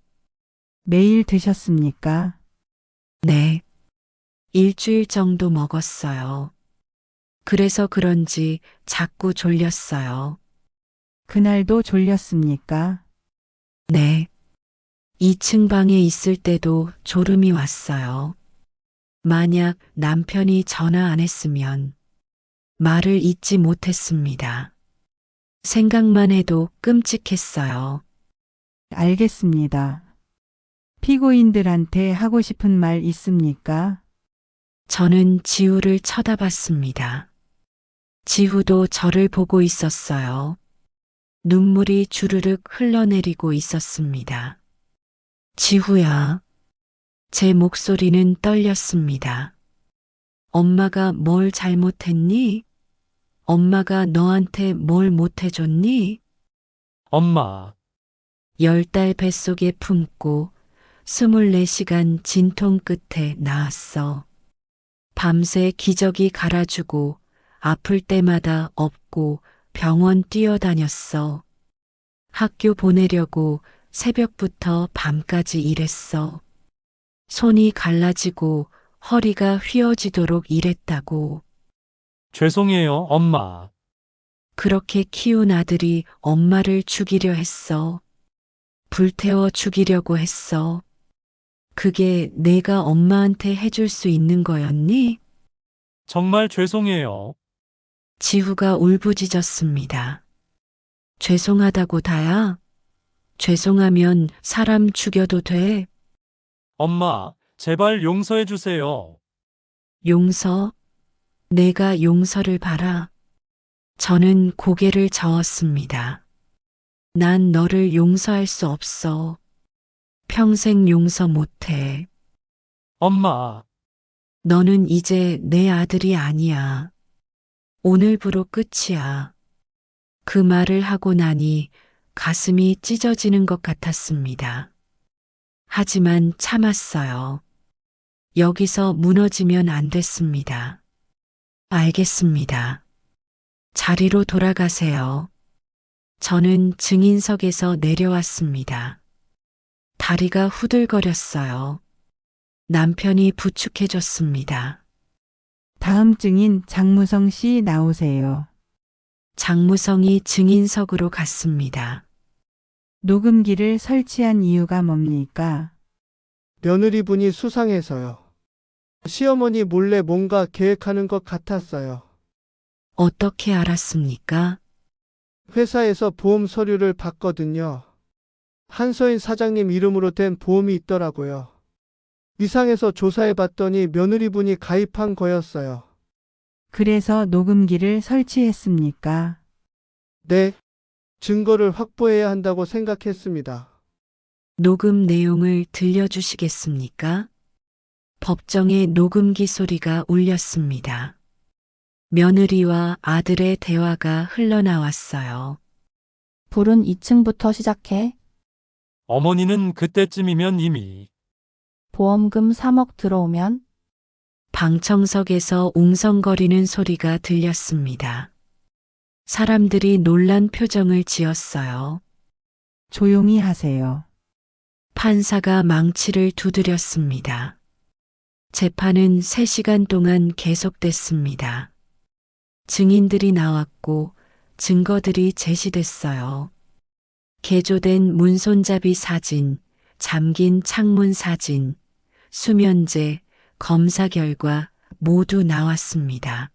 매일 드셨습니까? 네. 일주일 정도 먹었어요. 그래서 그런지 자꾸 졸렸어요. 그날도 졸렸습니까? 네. 2층 방에 있을 때도 졸음이 왔어요. 만약 남편이 전화 안 했으면 말을 잇지 못했습니다. 생각만 해도 끔찍했어요. 알겠습니다. 피고인들한테 하고 싶은 말 있습니까? 저는 지우를 쳐다봤습니다. 지우도 저를 보고 있었어요. 눈물이 주르륵 흘러내리고 있었습니다. 지우야. 제 목소리는 떨렸습니다. 엄마가 뭘 잘못했니? 엄마가 너한테 뭘 못해줬니? 엄마, 10달 뱃속에 품고 24시간 진통 끝에 낳았어. 밤새 기저귀 갈아주고 아플 때마다 업고 병원 뛰어다녔어. 학교 보내려고 새벽부터 밤까지 일했어. 손이 갈라지고 허리가 휘어지도록 일했다고. 죄송해요, 엄마. 그렇게 키운 아들이 엄마를 죽이려 했어. 불태워 죽이려고 했어. 그게 내가 엄마한테 해줄 수 있는 거였니? 정말 죄송해요. 지후가 울부짖었습니다. 죄송하다고 다야? 죄송하면 사람 죽여도 돼? 엄마, 제발 용서해 주세요. 용서? 내가 용서를 바라. 저는 고개를 저었습니다. 난 너를 용서할 수 없어. 평생 용서 못해. 엄마, 너는 이제 내 아들이 아니야. 오늘부로 끝이야. 그 말을 하고 나니 가슴이 찢어지는 것 같았습니다. 하지만 참았어요. 여기서 무너지면 안 됐습니다. 알겠습니다. 자리로 돌아가세요. 저는 증인석에서 내려왔습니다. 다리가 후들거렸어요. 남편이 부축해줬습니다. 다음 증인 장무성 씨 나오세요. 장무성이 증인석으로 갔습니다. 녹음기를 설치한 이유가 뭡니까? 며느리분이 수상해서요. 시어머니 몰래 뭔가 계획하는 것 같았어요. 어떻게 알았습니까? 회사에서 보험 서류를 봤거든요. 한서인 사장님 이름으로 된 보험이 있더라고요. 위상에서 조사해 봤더니 며느리분이 가입한 거였어요. 그래서 녹음기를 설치했습니까? 네, 증거를 확보해야 한다고 생각했습니다. 녹음 내용을 들려주시겠습니까? 법정에 녹음기 소리가 울렸습니다. 며느리와 아들의 대화가 흘러나왔어요. 불은 2층부터 시작해. 어머니는 그때쯤이면 이미 보험금 3억 들어오면 방청석에서 웅성거리는 소리가 들렸습니다. 사람들이 놀란 표정을 지었어요. 조용히 하세요. 판사가 망치를 두드렸습니다. 재판은 3시간 동안 계속됐습니다. 증인들이 나왔고 증거들이 제시됐어요. 개조된 문손잡이 사진, 잠긴 창문 사진, 수면제, 검사 결과 모두 나왔습니다.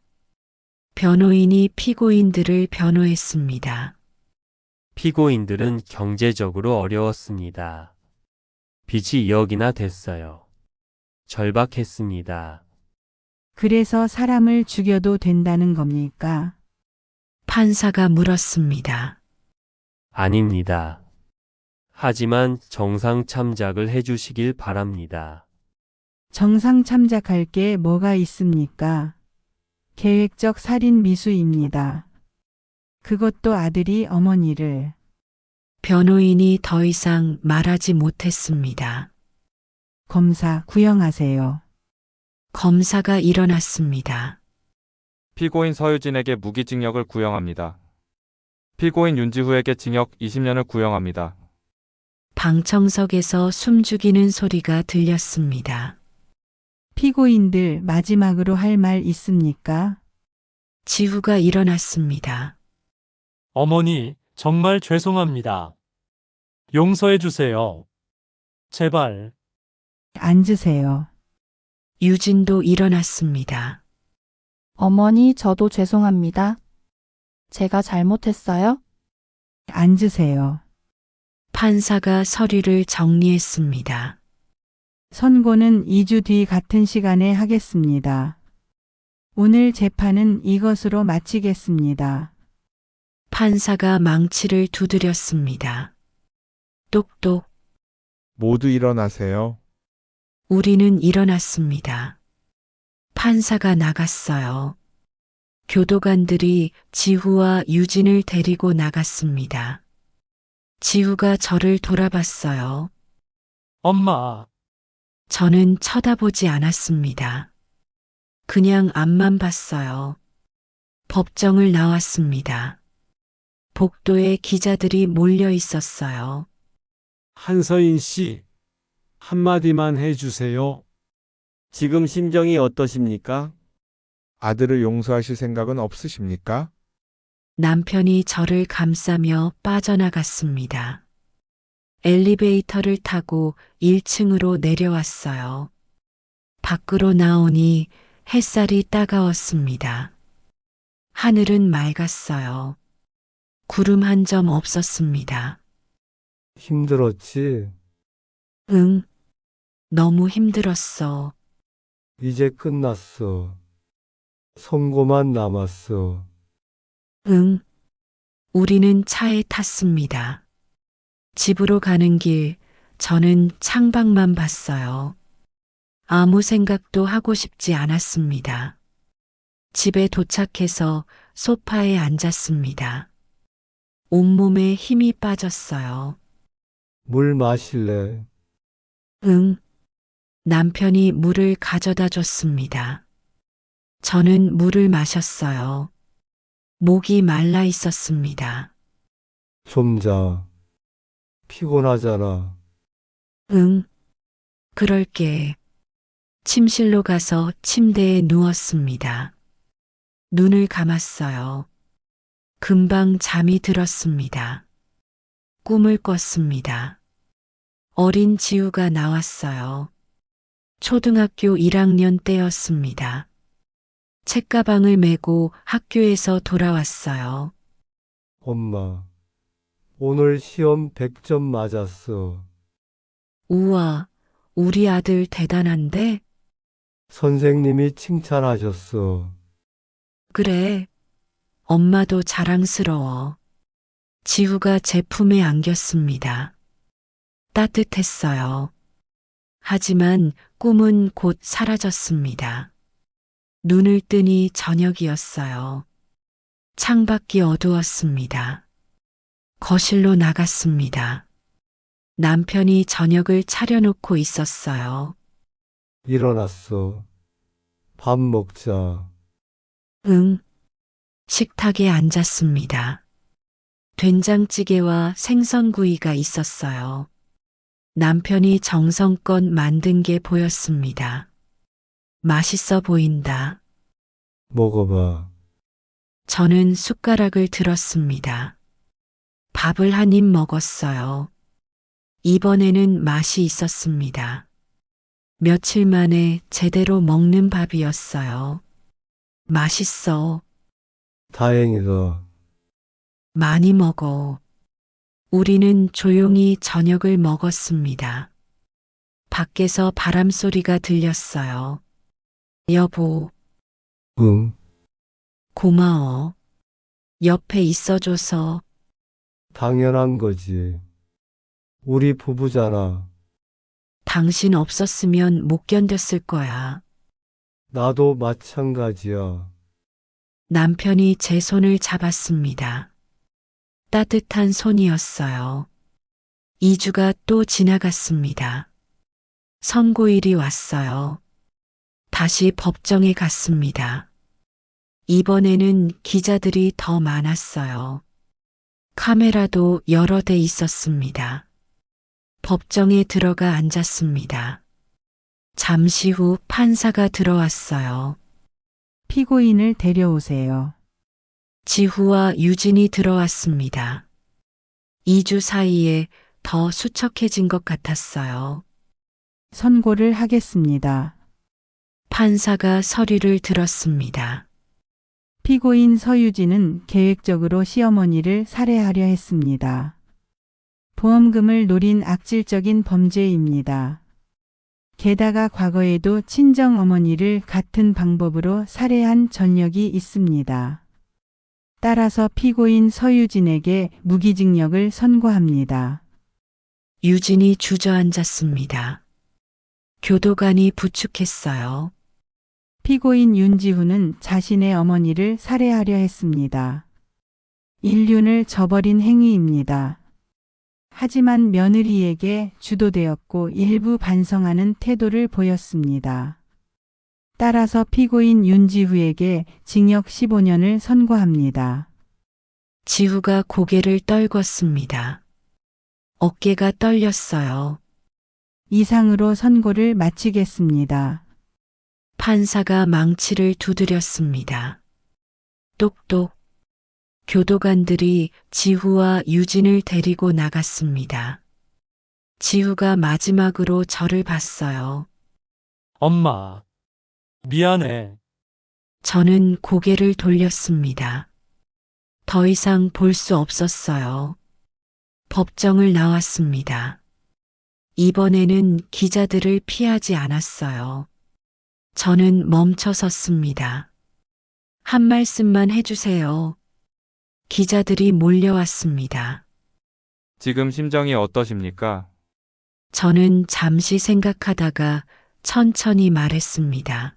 변호인이 피고인들을 변호했습니다. 피고인들은 경제적으로 어려웠습니다. 빚이 2억이나 됐어요. 절박했습니다. 그래서 사람을 죽여도 된다는 겁니까? 판사가 물었습니다. 아닙니다. 하지만 정상 참작을 해주시길 바랍니다. 정상 참작할 게 뭐가 있습니까? 계획적 살인 미수입니다. 그것도 아들이 어머니를. 변호인이 더 이상 말하지 못했습니다. 검사 구형하세요. 검사가 일어났습니다. 피고인 서유진에게 무기징역을 구형합니다. 피고인 윤지후에게 징역 20년을 구형합니다. 방청석에서 숨죽이는 소리가 들렸습니다. 피고인들 마지막으로 할 말 있습니까? 지후가 일어났습니다. 어머니, 정말 죄송합니다. 용서해 주세요. 제발. 앉으세요. 유진도 일어났습니다. 어머니 저도 죄송합니다. 제가 잘못했어요? 앉으세요. 판사가 서류를 정리했습니다. 선고는 2주 뒤 같은 시간에 하겠습니다. 오늘 재판은 이것으로 마치겠습니다. 판사가 망치를 두드렸습니다. 똑똑. 모두 일어나세요. 우리는 일어났습니다. 판사가 나갔어요. 교도관들이 지후와 유진을 데리고 나갔습니다. 지후가 저를 돌아봤어요. 엄마, 저는 쳐다보지 않았습니다. 그냥 앞만 봤어요. 법정을 나왔습니다. 복도에 기자들이 몰려 있었어요. 한서인 씨, 한마디만 해주세요. 지금 심정이 어떠십니까? 아들을 용서하실 생각은 없으십니까? 남편이 저를 감싸며 빠져나갔습니다. 엘리베이터를 타고 1층으로 내려왔어요. 밖으로 나오니 햇살이 따가웠습니다. 하늘은 맑았어요. 구름 한 점 없었습니다. 힘들었지? 응, 너무 힘들었어. 이제 끝났어. 선고만 남았어. 응, 우리는 차에 탔습니다. 집으로 가는 길, 저는 창밖만 봤어요. 아무 생각도 하고 싶지 않았습니다. 집에 도착해서 소파에 앉았습니다. 온몸에 힘이 빠졌어요. 물 마실래? 응. 남편이 물을 가져다 줬습니다. 저는 물을 마셨어요. 목이 말라 있었습니다. 좀 자. 피곤하잖아. 응. 그럴게. 침실로 가서 침대에 누웠습니다. 눈을 감았어요. 금방 잠이 들었습니다. 꿈을 꿨습니다. 어린 지우가 나왔어요. 초등학교 1학년 때였습니다. 책가방을 메고 학교에서 돌아왔어요. 엄마, 오늘 시험 100점 맞았어. 우와, 우리 아들 대단한데? 선생님이 칭찬하셨어. 그래. 엄마도 자랑스러워. 지우가 제 품에 안겼습니다. 따뜻했어요. 하지만 꿈은 곧 사라졌습니다. 눈을 뜨니 저녁이었어요. 창밖이 어두웠습니다. 거실로 나갔습니다. 남편이 저녁을 차려놓고 있었어요. 일어났어. 밥 먹자. 응. 식탁에 앉았습니다. 된장찌개와 생선구이가 있었어요. 남편이 정성껏 만든 게 보였습니다. 맛있어 보인다. 먹어봐. 저는 숟가락을 들었습니다. 밥을 한 입 먹었어요. 이번에는 맛이 있었습니다. 며칠 만에 제대로 먹는 밥이었어요. 맛있어. 다행이다. 많이 먹어. 우리는 조용히 저녁을 먹었습니다. 밖에서 바람 소리가 들렸어요. 여보, 응, 고마워. 옆에 있어줘서. 당연한 거지. 우리 부부잖아. 당신 없었으면 못 견뎠을 거야. 나도 마찬가지야. 남편이 제 손을 잡았습니다. 따뜻한 손이었어요. 2주가 또 지나갔습니다. 선고일이 왔어요. 다시 법정에 갔습니다. 이번에는 기자들이 더 많았어요. 카메라도 여러 대 있었습니다. 법정에 들어가 앉았습니다. 잠시 후 판사가 들어왔어요. 피고인을 데려오세요. 지후와 유진이 들어왔습니다. 2주 사이에 더 수척해진 것 같았어요. 선고를 하겠습니다. 판사가 서류를 들었습니다. 피고인 서유진은 계획적으로 시어머니를 살해하려 했습니다. 보험금을 노린 악질적인 범죄입니다. 게다가 과거에도 친정 어머니를 같은 방법으로 살해한 전력이 있습니다. 따라서 피고인 서유진에게 무기징역을 선고합니다. 유진이 주저앉았습니다. 교도관이 부축했어요. 피고인 윤지훈은 자신의 어머니를 살해하려 했습니다. 인륜을 저버린 행위입니다. 하지만 며느리에게 주도되었고 일부 반성하는 태도를 보였습니다. 따라서 피고인 윤지후에게 징역 15년을 선고합니다. 지후가 고개를 떨궜습니다. 어깨가 떨렸어요. 이상으로 선고를 마치겠습니다. 판사가 망치를 두드렸습니다. 똑똑. 교도관들이 지후와 유진을 데리고 나갔습니다. 지후가 마지막으로 저를 봤어요. 엄마. 미안해. 저는 고개를 돌렸습니다. 더 이상 볼 수 없었어요. 법정을 나왔습니다. 이번에는 기자들을 피하지 않았어요. 저는 멈춰 섰습니다. 한 말씀만 해주세요. 기자들이 몰려왔습니다. 지금 심정이 어떠십니까? 저는 잠시 생각하다가 천천히 말했습니다.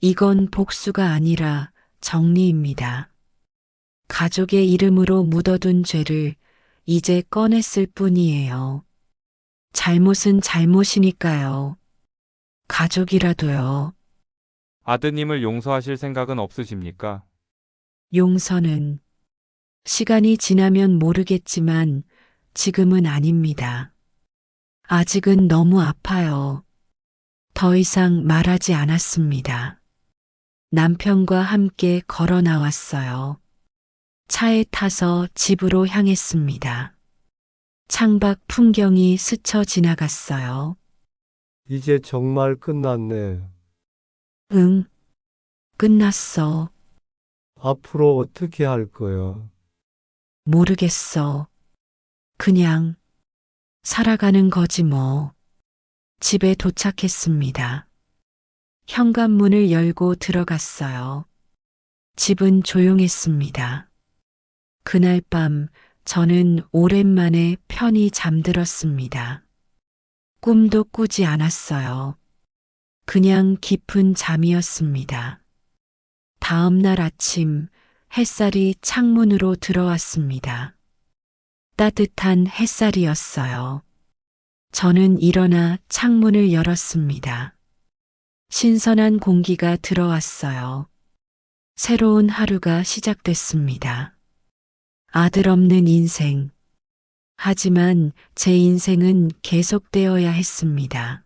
이건 복수가 아니라 정리입니다. 가족의 이름으로 묻어둔 죄를 이제 꺼냈을 뿐이에요. 잘못은 잘못이니까요. 가족이라도요. 아드님을 용서하실 생각은 없으십니까? 용서는 시간이 지나면 모르겠지만 지금은 아닙니다. 아직은 너무 아파요. 더 이상 말하지 않았습니다. 남편과 함께 걸어 나왔어요. 차에 타서 집으로 향했습니다. 창밖 풍경이 스쳐 지나갔어요. 이제 정말 끝났네. 응, 끝났어. 앞으로 어떻게 할 거야? 모르겠어. 그냥 살아가는 거지 뭐. 집에 도착했습니다. 현관문을 열고 들어갔어요. 집은 조용했습니다. 그날 밤 저는 오랜만에 편히 잠들었습니다. 꿈도 꾸지 않았어요. 그냥 깊은 잠이었습니다. 다음 날 아침 햇살이 창문으로 들어왔습니다. 따뜻한 햇살이었어요. 저는 일어나 창문을 열었습니다. 신선한 공기가 들어왔어요. 새로운 하루가 시작됐습니다. 아들 없는 인생. 하지만 제 인생은 계속되어야 했습니다.